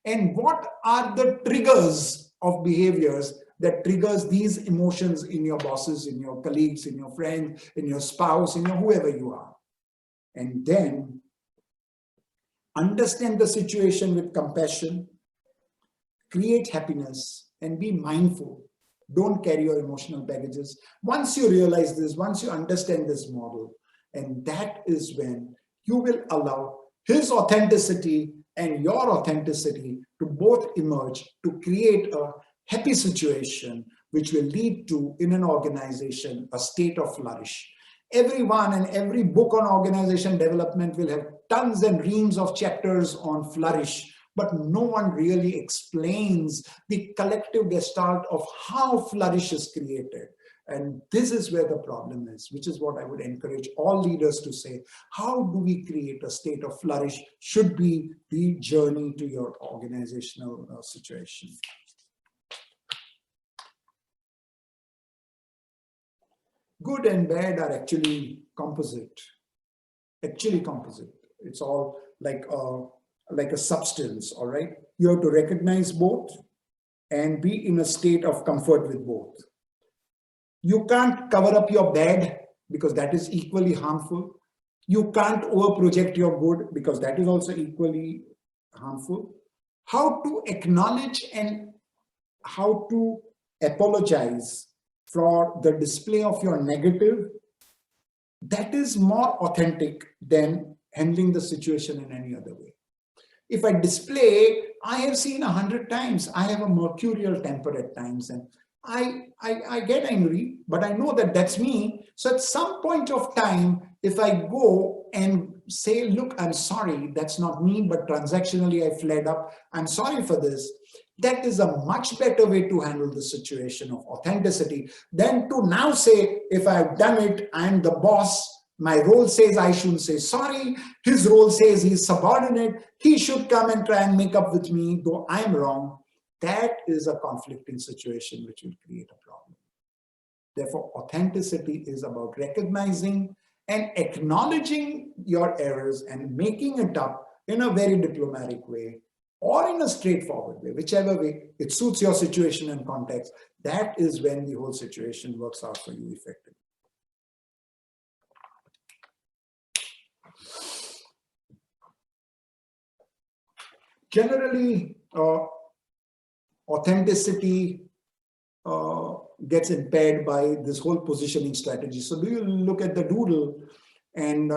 Speaker 2: And what are the triggers of behaviors that triggers these emotions in your bosses, in your colleagues, in your friends, in your spouse, in your whoever you are. And then understand the situation with compassion, create happiness, and be mindful. Don't carry your emotional baggages. Once you realize this, once you understand this model, and that is when you will allow his authenticity and your authenticity to both emerge to create a happy situation, which will lead to, in an organization, a state of flourish. Everyone and every book on organization development will have tons and reams of chapters on flourish, but no one really explains the collective gestalt of how flourish is created. And this is where the problem is, which is what I would encourage all leaders to say. How do we create a state of flourish should be the journey to your organizational situation. Good and bad are actually composite. It's all like a substance, all right? You have to recognize both and be in a state of comfort with both. You can't cover up your bad because that is equally harmful. You can't over-project your good because that is also equally harmful. How to acknowledge and how to apologize for the display of your negative, that is more authentic than handling the situation in any other way. If I display, I have seen 100 times, I have a mercurial temper at times, and I get angry, but I know that that's me. So at some point of time, if I go and say, look, I'm sorry, that's not me, but transactionally I flared up, I'm sorry for this, that is a much better way to handle the situation of authenticity than to now say, if I've done it, I'm the boss. My role says I shouldn't say sorry. His role says he's subordinate. He should come and try and make up with me, though I'm wrong. That is a conflicting situation which will create a problem. Therefore, authenticity is about recognizing and acknowledging your errors and making it up in a very diplomatic way or in a straightforward way, whichever way it suits your situation and context. That is when the whole situation works out for you effectively. Generally, authenticity gets impaired by this whole positioning strategy. So do you look at the Doodle and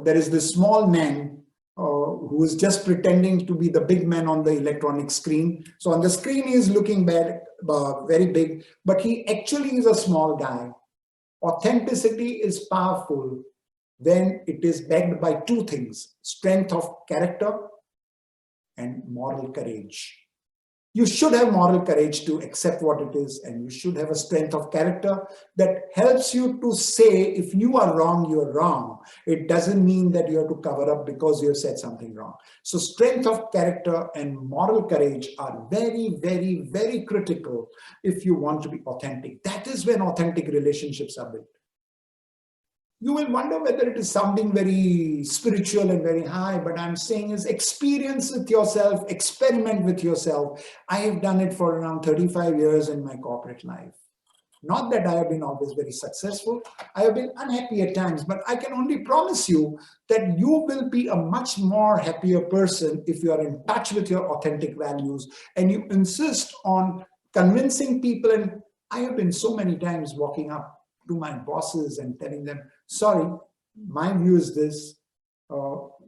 Speaker 2: there is this small man who is just pretending to be the big man on the electronic screen. So on the screen he is looking very big, but he actually is a small guy. Authenticity is powerful when it is backed by two things: strength of character and moral courage. You should have moral courage to accept what it is, and you should have a strength of character that helps you to say, if you are wrong, you're wrong. It doesn't mean that you have to cover up because you have said something wrong. So strength of character and moral courage are very, very, very critical if you want to be authentic. That is when authentic relationships are built. You will wonder whether it is sounding very spiritual and very high, but I'm saying is experience with yourself, experiment with yourself. I have done it for around 35 years in my corporate life. Not that I have been always very successful. I have been unhappy at times, but I can only promise you that you will be a much more happier person if you are in touch with your authentic values and you insist on convincing people. And I have been so many times walking up to my bosses and telling them, sorry, my view is this.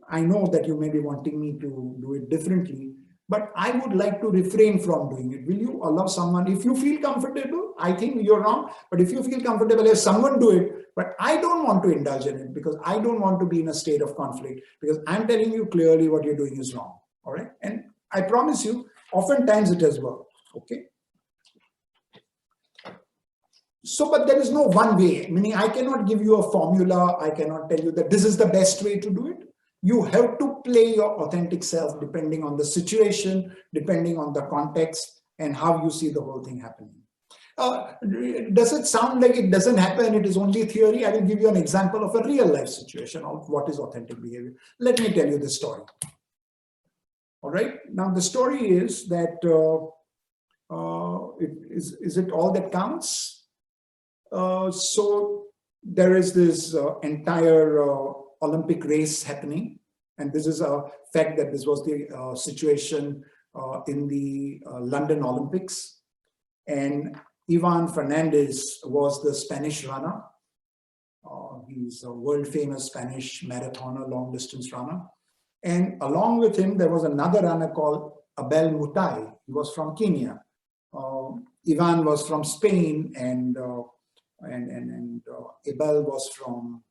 Speaker 2: I know that you may be wanting me to do it differently, but I would like to refrain from doing it. Will you allow someone, if you feel comfortable, I think you're wrong, but if you feel comfortable, if someone do it, but I don't want to indulge in it because I don't want to be in a state of conflict because I'm telling you clearly what you're doing is wrong, all right? And I promise you, oftentimes it has worked, okay? So, but there is no one way, meaning I cannot give you a formula. I cannot tell you that this is the best way to do it. You have to play your authentic self depending on the situation, depending on the context and how you see the whole thing happening. Does it sound like it doesn't happen? It is only theory. I will give you an example of a real life situation of what is authentic behavior. Let me tell you the story. All right. Now, the story is that is it all that counts? So there is this entire Olympic race happening. And this is a fact that this was the situation in the London Olympics. And Ivan Fernandez was the Spanish runner. He's a world famous Spanish marathoner, long distance runner. And along with him, there was another runner called Abel Mutai. He was from Kenya. Ivan was from Spain and Abel was from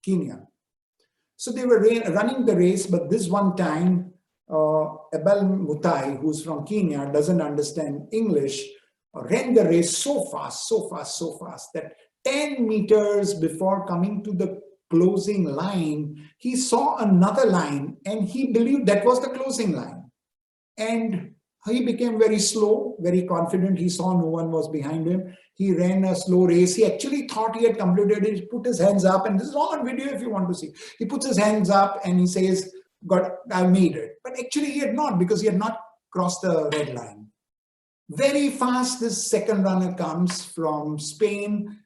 Speaker 2: Kenya. So they were running the race, but this one time, Abel Mutai, who's from Kenya, doesn't understand English, ran the race so fast that 10 meters before coming to the closing line, he saw another line and he believed that was the closing line. And he became very slow, very confident. He saw no one was behind him. He ran a slow race. He actually thought he had completed it. He put his hands up, and this is all on video if you want to see. He puts his hands up and he says, God, I made it. But actually he had not, because he had not crossed the red line. Very fast, this second runner comes from Spain.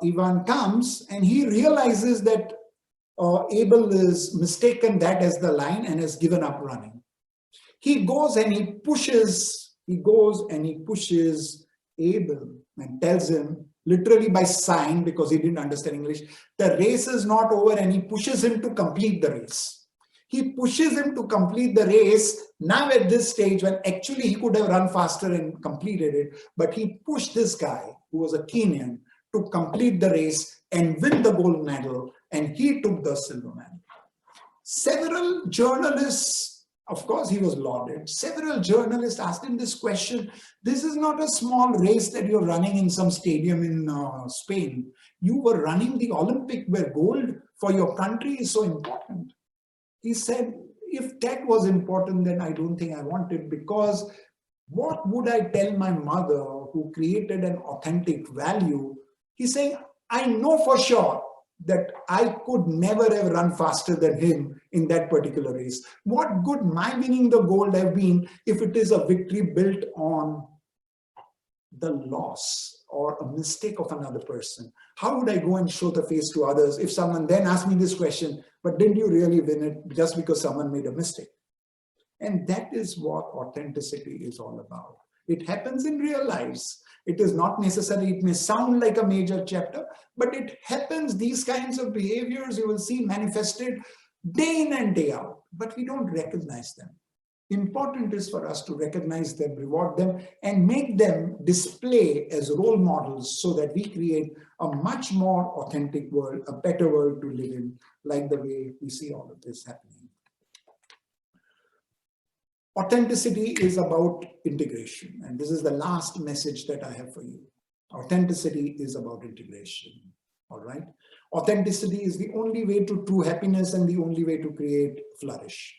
Speaker 2: Ivan comes and he realizes that Abel is mistaken that as the line and has given up running. He goes and he pushes Abel and tells him, literally by sign, because he didn't understand English, the race is not over, and he pushes him to complete the race. He pushes him to complete the race now at this stage when actually he could have run faster and completed it, but he pushed this guy who was a Kenyan to complete the race and win the gold medal, and he took the silver medal. Several journalists, of course, he was lauded. Several journalists asked him this question. This is not a small race that you're running in some stadium in Spain. You were running the Olympic where gold for your country is so important. He said, if that was important, then I don't think I want it, because what would I tell my mother who created an authentic value? He's saying, I know for sure that I could never have run faster than him in that particular race. What good my winning the gold have been if it is a victory built on the loss or a mistake of another person? How would I go and show the face to others if someone then asked me this question, but didn't you really win it just because someone made a mistake? And that is what authenticity is all about. It happens in real lives. It is not necessary, it may sound like a major chapter, but it happens. These kinds of behaviors you will see manifested day in and day out, but we don't recognize them. Important is for us to recognize them, reward them, and make them display as role models so that we create a much more authentic world, a better world to live in, like the way we see all of this happening. Authenticity is about integration, and this is the last message that I have for you. Authenticity is about integration, all right? Authenticity is the only way to true happiness and the only way to create flourish.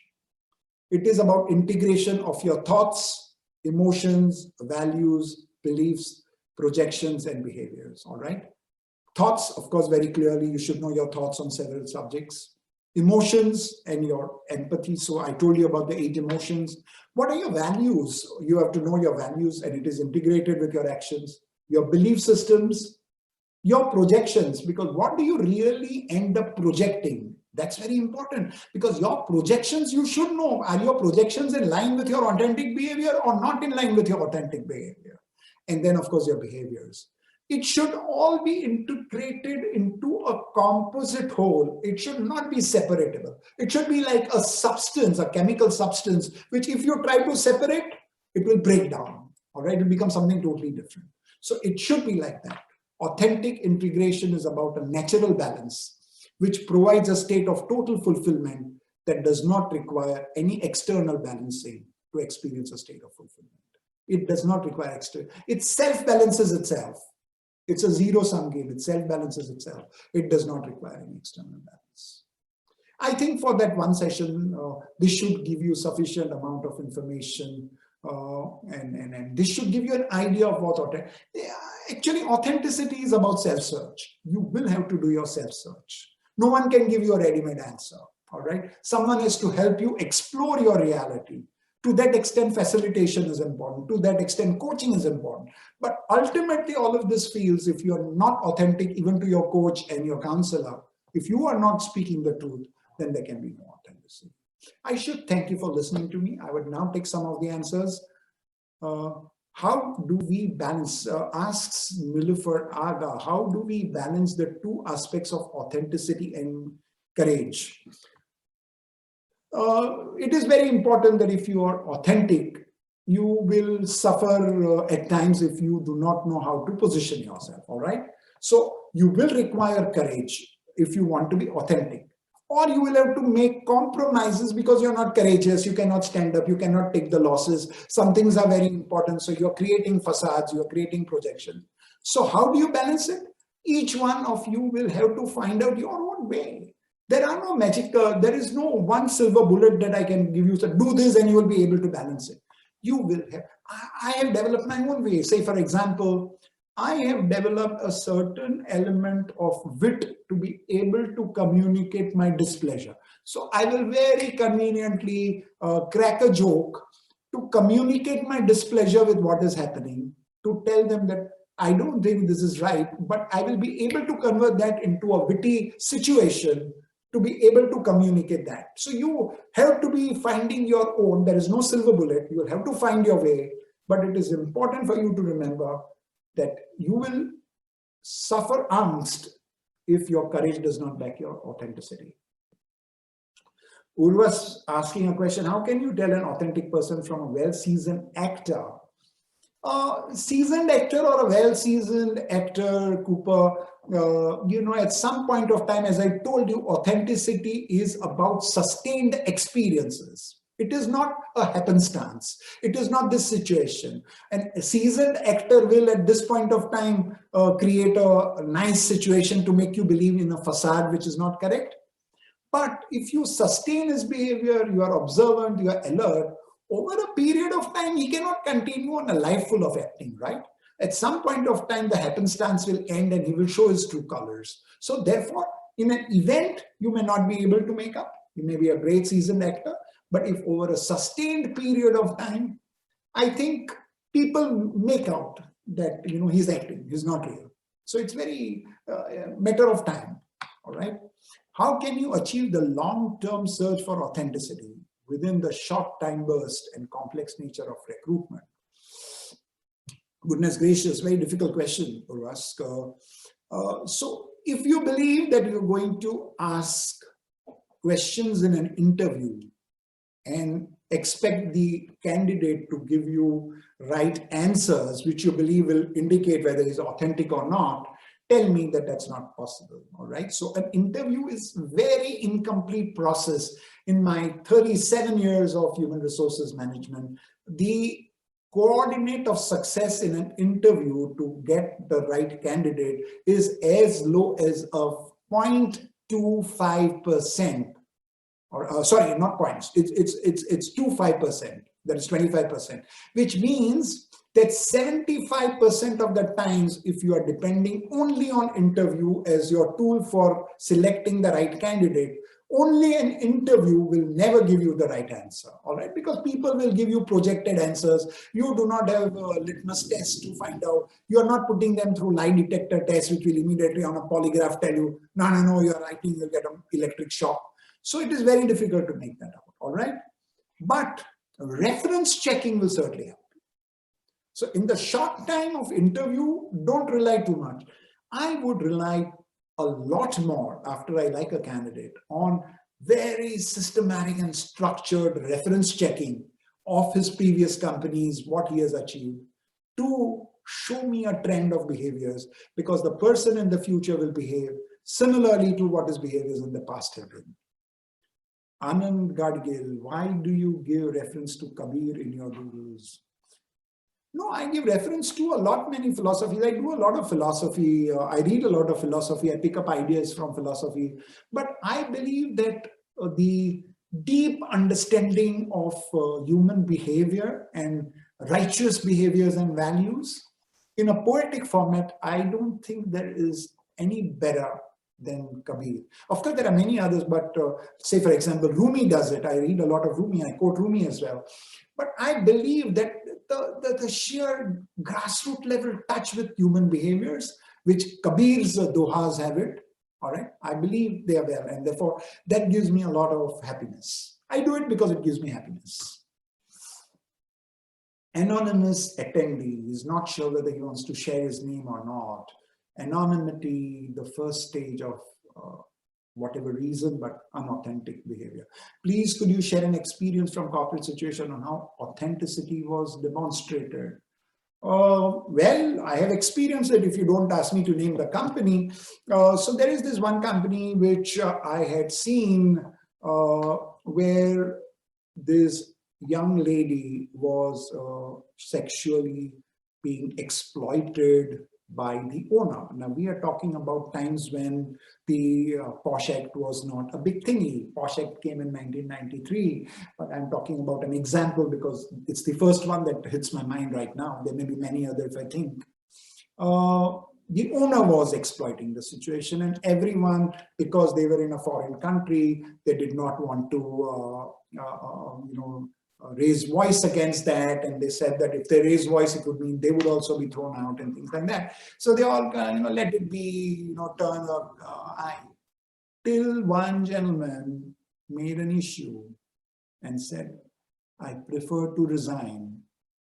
Speaker 2: It is about integration of your thoughts, emotions, values, beliefs, projections, and behaviors, all right? Thoughts, of course, very clearly, you should know your thoughts on several subjects. Emotions and your empathy. So I told you about the 8 emotions. What are your values? You have to know your values, and it is integrated with your actions. Your belief systems, your projections, because what do you really end up projecting? That's very important, because your projections, you should know, are your projections in line with your authentic behavior or not in line with your authentic behavior? And then, of course, your behaviors. It should all be integrated into a composite whole. It should not be separatable. It should be like a substance, a chemical substance, which if you try to separate, it will break down. All right, it will become something totally different. So it should be like that. Authentic integration is about a natural balance, which provides a state of total fulfillment that does not require any external balancing to experience a state of fulfillment. It does not require external. It self-balances itself. It's a zero-sum game. It self-balances itself. It does not require any external balance. I think for that one session, this should give you sufficient amount of information, and this should give you an idea of what actually authenticity is about. Self-search. You will have to do your self-search. No one can give you a ready-made answer. All right. Someone has to help you explore your reality. To that extent, facilitation is important. To that extent, coaching is important. But ultimately, all of this feels, if you're not authentic, even to your coach and your counselor, if you are not speaking the truth, then there can be no authenticity. I should thank you for listening to me. I would now take some of the answers. How do we balance, asks Nilüfer Aga, how do we balance the 2 aspects of authenticity and courage? It is very important that if you are authentic, you will suffer at times if you do not know how to position yourself, all right? So you will require courage if you want to be authentic, or you will have to make compromises because you're not courageous, you cannot stand up, you cannot take the losses. Some things are very important, so you're creating facades, you're creating projection. So how do you balance it? Each one of you will have to find out your own way. There are no magic, there is no one silver bullet that I can give you, so do this and you will be able to balance it. You will have, I have developed my own way. Say, for example, I have developed a certain element of wit to be able to communicate my displeasure. So I will very conveniently crack a joke to communicate my displeasure with what is happening, to tell them that I don't think this is right, but I will be able to convert that into a witty situation to be able to communicate that. So you have to be finding your own. There is no silver bullet. You will have to find your way, but it is important for you to remember that you will suffer angst if your courage does not back your authenticity. Urva's asking a question, how can you tell an authentic person from a well-seasoned actor? Seasoned actor or a well-seasoned actor, Cooper, at some point of time, as I told you, authenticity is about sustained experiences. It is not a happenstance. It is not this situation. And a seasoned actor will, at this point of time, create a nice situation to make you believe in a facade which is not correct. But if you sustain his behavior, you are observant, you are alert, over a period of time, he cannot continue on a life full of acting, right? At some point of time, the happenstance will end and he will show his true colors. So therefore, in an event, you may not be able to make up. You may be a great seasoned actor, but if over a sustained period of time, I think people make out that, he's acting, he's not real. So it's very matter of time, all right? How can you achieve the long-term search for authenticity within the short time burst and complex nature of recruitment? Goodness gracious, very difficult question, Urvask. So if you believe that you're going to ask questions in an interview and expect the candidate to give you right answers, which you believe will indicate whether he's authentic or not, tell me that that's not possible, all right? So an interview is very incomplete process. In my 37 years of human resources management, the coordinate of success in an interview to get the right candidate is as low as a 0.25%, or sorry, not points, it's 25%. That is 25%, which means that 75% of the times, if you are depending only on interview as your tool for selecting the right candidate, only an interview will never give you the right answer, all right? Because people will give you projected answers. You do not have a litmus test to find out. You are not putting them through lie detector tests, which will immediately on a polygraph tell you, no, you're writing, you'll get an electric shock. So it is very difficult to make that out, all right? But reference checking will certainly help. So in the short time of interview, don't rely too much. I would rely a lot more after I like a candidate on very systematic and structured reference checking of his previous companies, what he has achieved, to show me a trend of behaviors, because the person in the future will behave similarly to what his behaviors in the past have been. Anand Gadgil, why do you give reference to Kabir in your doodles? No, I give reference to a lot many philosophies. I do a lot of philosophy. I read a lot of philosophy. I pick up ideas from philosophy. But I believe that the deep understanding of human behavior and righteous behaviors and values in a poetic format, I don't think there is any better than Kabir. Of course, there are many others, but say, for example, Rumi does it. I read a lot of Rumi. I quote Rumi as well. But I believe that the sheer grassroots level touch with human behaviors, which Kabir's dohas have it, all right, I believe they are well. And therefore, that gives me a lot of happiness. I do it because it gives me happiness. Anonymous attendee is not sure whether he wants to share his name or not. Anonymity, the first stage of whatever reason, but unauthentic behavior. Please, could you share an experience from corporate situation on how authenticity was demonstrated? Well, I have experienced it if you don't ask me to name the company. So there is this one company which I had seen where this young lady was sexually being exploited by the owner. Now, we are talking about times when the POSH Act was not a big thingy. POSH Act came in 1993, but I'm talking about an example because it's the first one that hits my mind right now. There may be many others, I think. The owner was exploiting the situation, and everyone, because they were in a foreign country, they did not want to, raise voice against that, and they said that if they raise voice, it would mean they would also be thrown out and things like that. So they all let it be, turn an eye. Till one gentleman made an issue and said, I prefer to resign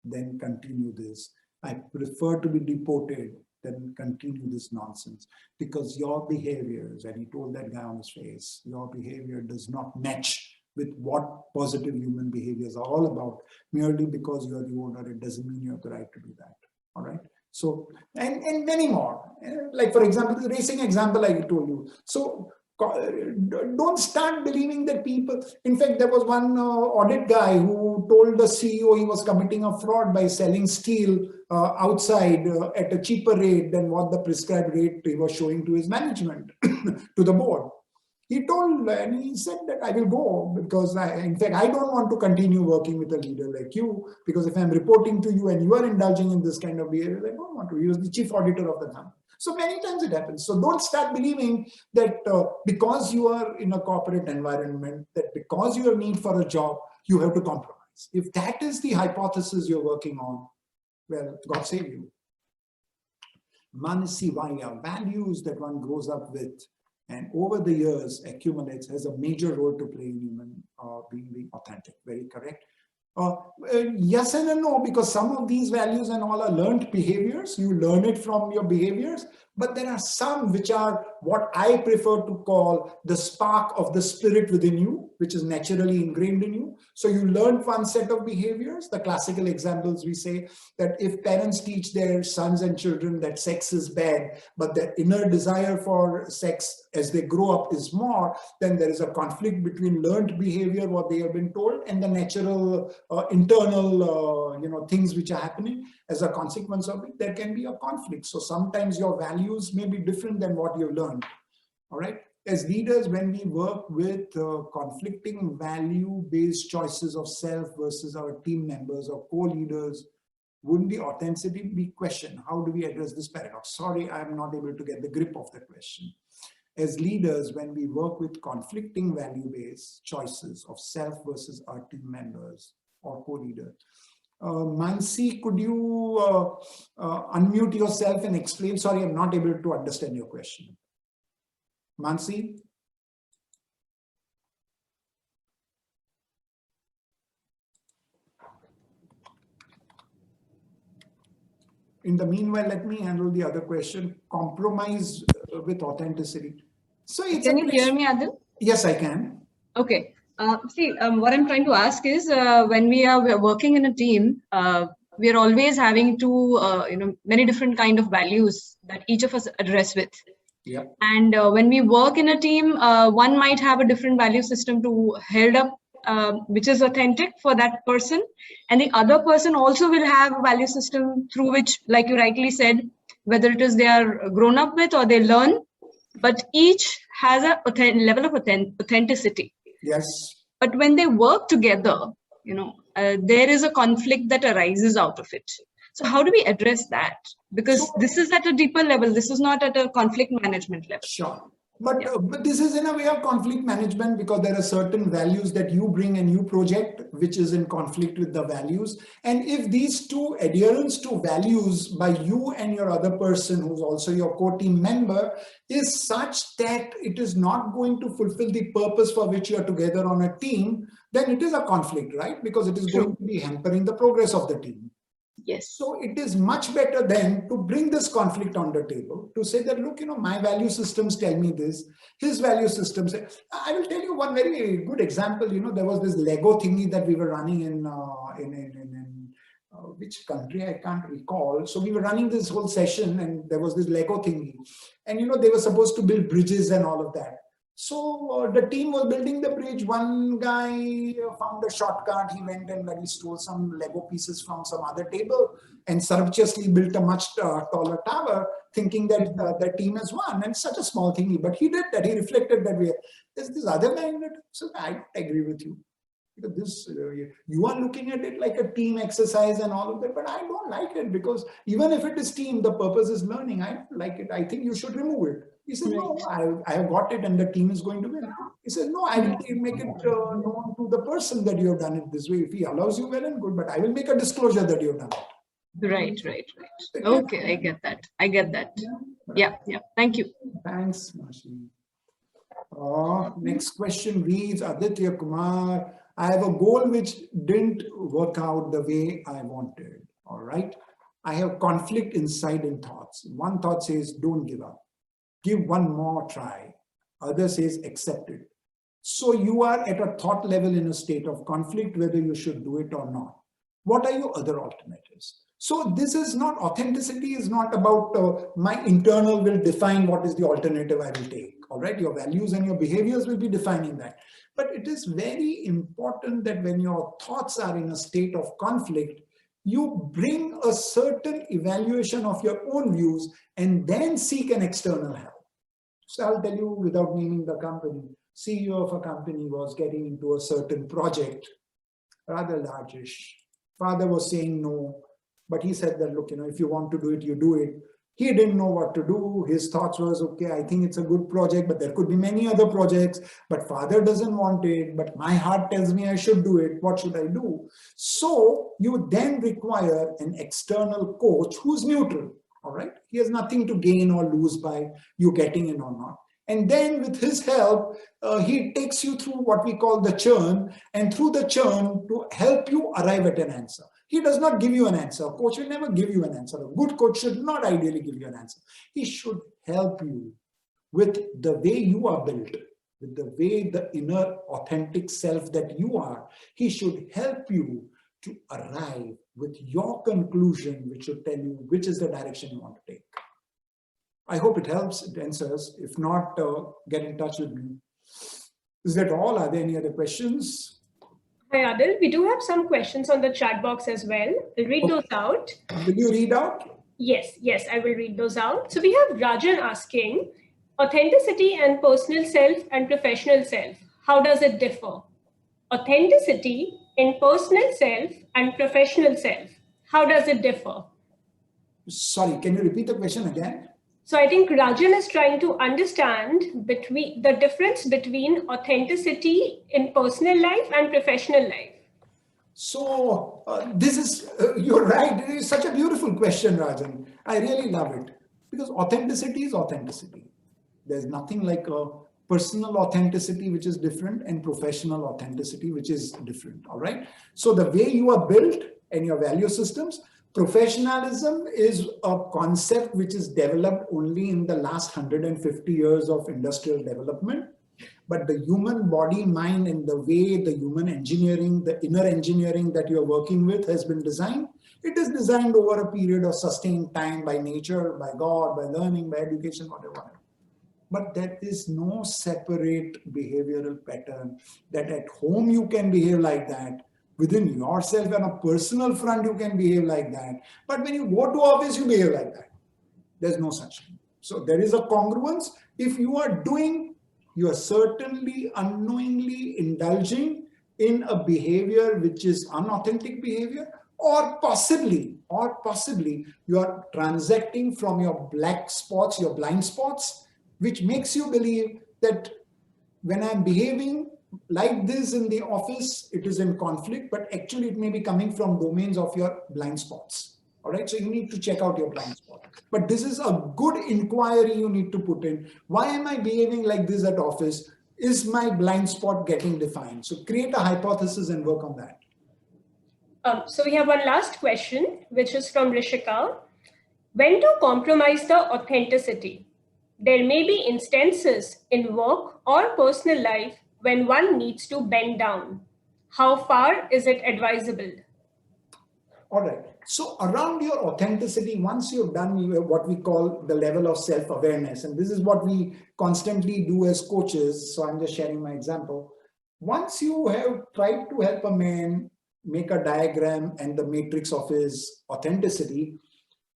Speaker 2: than continue this. I prefer to be deported than continue this nonsense, because your behaviors, and he told that guy on his face, your behavior does not match with what positive human behaviors are all about. Merely because you're the owner, it doesn't mean you have the right to do that. All right. So, and many more. Like, for example, the racing example I told you. So don't start believing that people, in fact, there was one audit guy who told the CEO he was committing a fraud by selling steel outside at a cheaper rate than what the prescribed rate he was showing to his management, to the board. He told, and he said that I will go because in fact, I don't want to continue working with a leader like you, because if I'm reporting to you and you are indulging in this kind of behavior, I don't want to. He was the chief auditor of the company. So many times it happens. So don't start believing that because you are in a corporate environment, that because you have need for a job, you have to compromise. If that is the hypothesis you're working on, well, God save you. Manasi Vaya, values that one grows up with and over the years accumulates, has a major role to play in human being authentic. Very correct. Yes and no, because some of these values and all are learned behaviors. You learn it from your behaviors, but there are some which are what I prefer to call the spark of the spirit within you, which is naturally ingrained in you. So you learn one set of behaviors. The classical examples we say that if parents teach their sons and children that sex is bad, but their inner desire for sex as they grow up is more, then there is a conflict between learned behavior, what they have been told, and the natural internal things which are happening. As a consequence of it, there can be a conflict. So sometimes your values may be different than what you've learned. All right. as leaders, when we work with conflicting value-based choices of self versus our team members or co-leaders, wouldn't the authenticity be questioned? How do we address this paradox? Sorry, I'm not able to get the grip of the question. As leaders, when we work with conflicting value-based choices of self versus our team members or co-leaders, Mansi, could you unmute yourself and explain? Sorry, I'm not able to understand your question. Mansi? In the meanwhile, let me handle the other question. Compromise with authenticity. So it's
Speaker 3: Can you hear me, Adil?
Speaker 2: Yes, I can.
Speaker 3: Okay. What I'm trying to ask is, when we are working in a team, we are always having to, many different kind of values that each of us address with.
Speaker 2: Yeah.
Speaker 3: And when we work in a team, one might have a different value system to held up, which is authentic for that person. And the other person also will have a value system through which, like you rightly said, whether it is they are grown up with or they learn, but each has a level of authenticity.
Speaker 2: Yes.
Speaker 3: But when they work together, there is a conflict that arises out of it. So how do we address that? Because this is at a deeper level. This is not at a conflict management level.
Speaker 2: Sure. But this is in a way of conflict management, because there are certain values that you bring and you project, which is in conflict with the values. And if these two adherence to values by you and your other person, who's also your co-team member, is such that it is not going to fulfill the purpose for which you are together on a team, then it is a conflict, right? Because it is going to be hampering the progress of the team.
Speaker 3: Yes.
Speaker 2: So it is much better then to bring this conflict on the table, to say that, look, my value systems tell me this, his value systems. I will tell you one very good example. There was this Lego thingy that we were running in which country, I can't recall. So we were running this whole session and there was this Lego thingy. And, they were supposed to build bridges and all of that. So the team was building the bridge. One guy found a shortcut. He went and he stole some Lego pieces from some other table and surreptitiously built a much taller tower, thinking that the team has won. And such a small thingy, but he did that. He reflected that way. There's this other guy in it. So I don't agree with you. This you are looking at it like a team exercise and all of that, but I don't like it, because even if it is team, the purpose is learning. I don't like it. I think you should remove it. He said, no, I have got it and the team is going to win. He said, no, I will make it known to the person that you have done it this way. If he allows you, well and good, but I will make a disclosure that you have done it.
Speaker 3: Right. Okay, I get that. Yeah. Thank you.
Speaker 2: Thanks, Marcy. Next question reads, Aditya Kumar, I have a goal which didn't work out the way I wanted. All right. I have conflict inside in thoughts. One thought says, don't give up. Give one more try. Other says, accept it. So you are at a thought level in a state of conflict, whether you should do it or not. What are your other alternatives? So this is not, authenticity is not about my internal will define what is the alternative I will take. All right, your values and your behaviors will be defining that. But it is very important that when your thoughts are in a state of conflict, you bring a certain evaluation of your own views and then seek an external help. So I'll tell you, without naming the company, CEO of a company was getting into a certain project, rather largish. Father was saying no, but he said that, look, if you want to do it, you do it. He didn't know what to do. His thoughts was, okay, I think it's a good project, but there could be many other projects, but father doesn't want it, but my heart tells me I should do it. What should I do? So you then require an external coach who's neutral, all right? He has nothing to gain or lose by you getting in or not. And then with his help, he takes you through what we call the churn, and through the churn to help you arrive at an answer. He does not give you an answer. A coach will never give you an answer. A good coach should not ideally give you an answer. He should help you with the way you are built, with the way the inner authentic self that you are. He should help you to arrive with your conclusion, which should tell you which is the direction you want to take. I hope it helps, it answers. If not, get in touch with me. Is that all? Are there any other questions?
Speaker 4: Hi, Adil. We do have some questions on the chat box as well. I'll read those out.
Speaker 2: Will you read out?
Speaker 4: Yes, I will read those out. So we have Rajan asking, Authenticity and personal self and professional self. How does it differ? Authenticity in personal self and professional self. How does it differ?
Speaker 2: Sorry, can you repeat the question again?
Speaker 4: So I think Rajan is trying to understand between the difference between authenticity in personal life and professional life.
Speaker 2: So this is, you're right. It is such a beautiful question, Rajan. I really love it because authenticity is authenticity. There's nothing like a personal authenticity, which is different, and professional authenticity, which is different. All right. So the way you are built and your value systems, professionalism is a concept which is developed only in the last 150 years of industrial development. But the human body, mind, and the way the human engineering, the inner engineering that you're working with has been designed, it is designed over a period of sustained time by nature, by God, by learning, by education, whatever. But there is no separate behavioral pattern that at home you can behave like that. Within yourself on a personal front, you can behave like that. But when you go to office, you behave like that. There's no such thing. So there is a congruence. If you are doing, you are certainly unknowingly indulging in a behavior which is unauthentic behavior, or possibly you are transacting from your black spots, your blind spots, which makes you believe that when I'm behaving like this in the office, it is in conflict, but actually it may be coming from domains of your blind spots. All right, so you need to check out your blind spot. But this is a good inquiry you need to put in. Why am I behaving like this at office? Is my blind spot getting defined? So create a hypothesis and work on that.
Speaker 4: So we have one last question, which is from Rishika. When to compromise the authenticity? There may be instances in work or personal life when one needs to bend down. How far is it advisable?
Speaker 2: All right. So around your authenticity, once you've done what we call the level of self-awareness, and this is what we constantly do as coaches. So I'm just sharing my example. Once you have tried to help a man make a diagram and the matrix of his authenticity,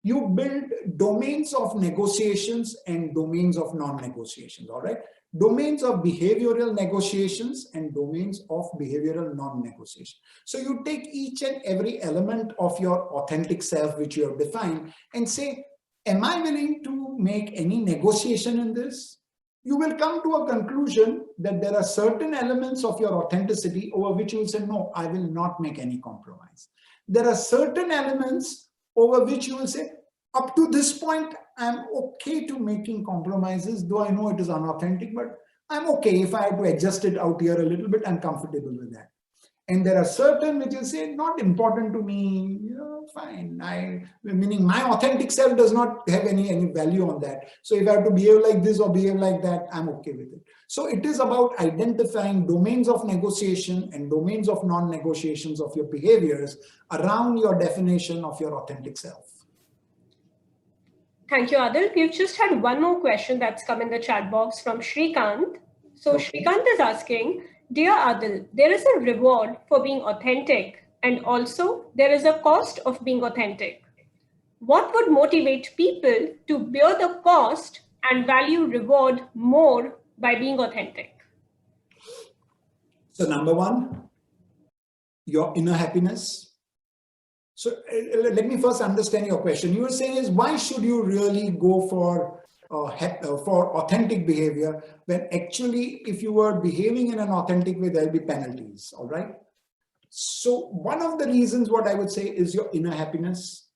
Speaker 2: you build domains of negotiations and domains of non-negotiations, all right? Domains of behavioral negotiations and domains of behavioral non-negotiation. So you take each and every element of your authentic self, which you have defined, and say, am I willing to make any negotiation in this? You will come to a conclusion that there are certain elements of your authenticity over which you will say, no, I will not make any compromise. There are certain elements over which you will say, up to this point, I'm okay to making compromises, though I know it is unauthentic, but I'm okay. If I have to adjust it out here a little bit, I'm comfortable with that. And there are certain which will say, not important to me, you know, fine. Meaning my authentic self does not have any value on that. So if I have to behave like this or behave like that, I'm okay with it. So it is about identifying domains of negotiation and domains of non-negotiations of your behaviors around your definition of your authentic self.
Speaker 4: Thank you, Adil. We've just had one more question that's come in the chat box from Shrikant. So okay. Shrikant is asking, Dear Adil, there is a reward for being authentic, and also there is a cost of being authentic. What would motivate people to bear the cost and value reward more by being authentic?
Speaker 2: So number one, your inner happiness. So let me first understand your question. You were saying is, why should you really go for authentic behavior when actually if you were behaving in an authentic way, there'll be penalties, all right? So one of the reasons what I would say is your inner happiness,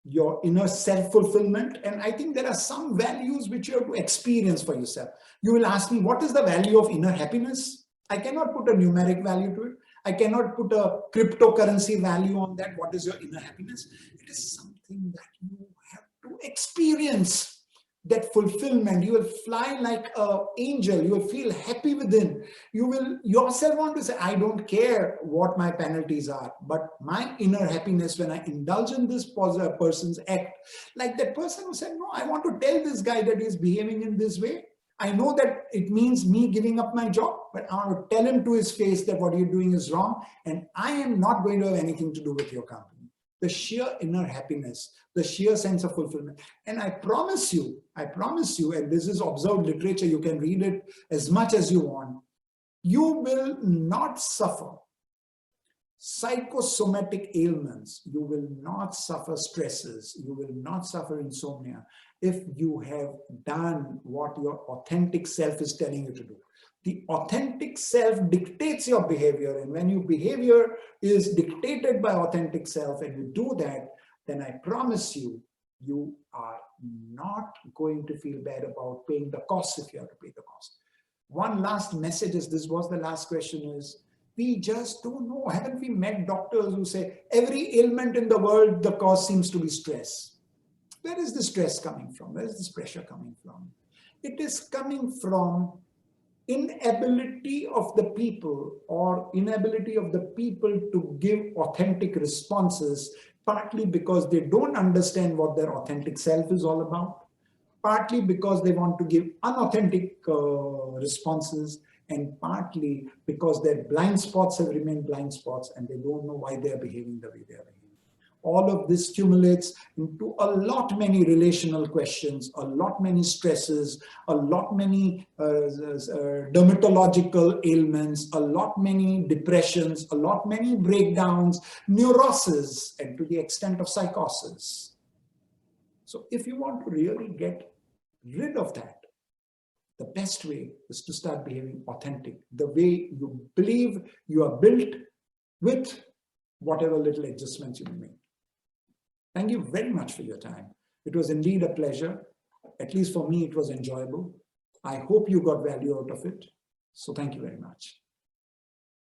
Speaker 2: your inner self-fulfillment. And I think there are some values which you have to experience for yourself. You will ask me, what is the value of inner happiness? I cannot put a numeric value to it. I cannot put a cryptocurrency value on that. What is your inner happiness? It is something that you have to experience, that fulfillment. You will fly like an angel. You will feel happy within. You will yourself want to say, I don't care what my penalties are, but my inner happiness when I indulge in this person's act, like that person who said, no, I want to tell this guy that he's behaving in this way. I know that it means me giving up my job, but I want to tell him to his face that what you're doing is wrong, and I am not going to have anything to do with your company. the sheer inner happiness, the sheer sense of fulfillment. And I promise you, and this is observed literature, you can read it as much as you want, you will not suffer psychosomatic ailments, you will not suffer stresses, you will not suffer insomnia if you have done what your authentic self is telling you to do. The authentic self dictates your behavior, and when your behavior is dictated by authentic self and you do that, then I promise you, you are not going to feel bad about paying the cost if you have to pay the cost. One last message, as this was the last question, is we just don't know. Haven't we met doctors who say every ailment in the world, the cause seems to be stress? Where is the stress coming from? Where is this pressure coming from? It is coming from inability of the people to give authentic responses, partly because they don't understand what their authentic self is all about, partly because they want to give unauthentic responses, and partly because their blind spots have remained blind spots and they don't know why they are behaving the way they are behaving. All of this accumulates into a lot many relational questions, a lot many stresses, a lot many dermatological ailments, a lot many depressions, a lot many breakdowns, neuroses, and to the extent of psychosis. So if you want to really get rid of that, the best way is to start behaving authentic, the way you believe you are built, with whatever little adjustments you make. Thank you very much for your time. It was indeed a pleasure. At least for me, it was enjoyable. I hope you got value out of it. So thank you very much.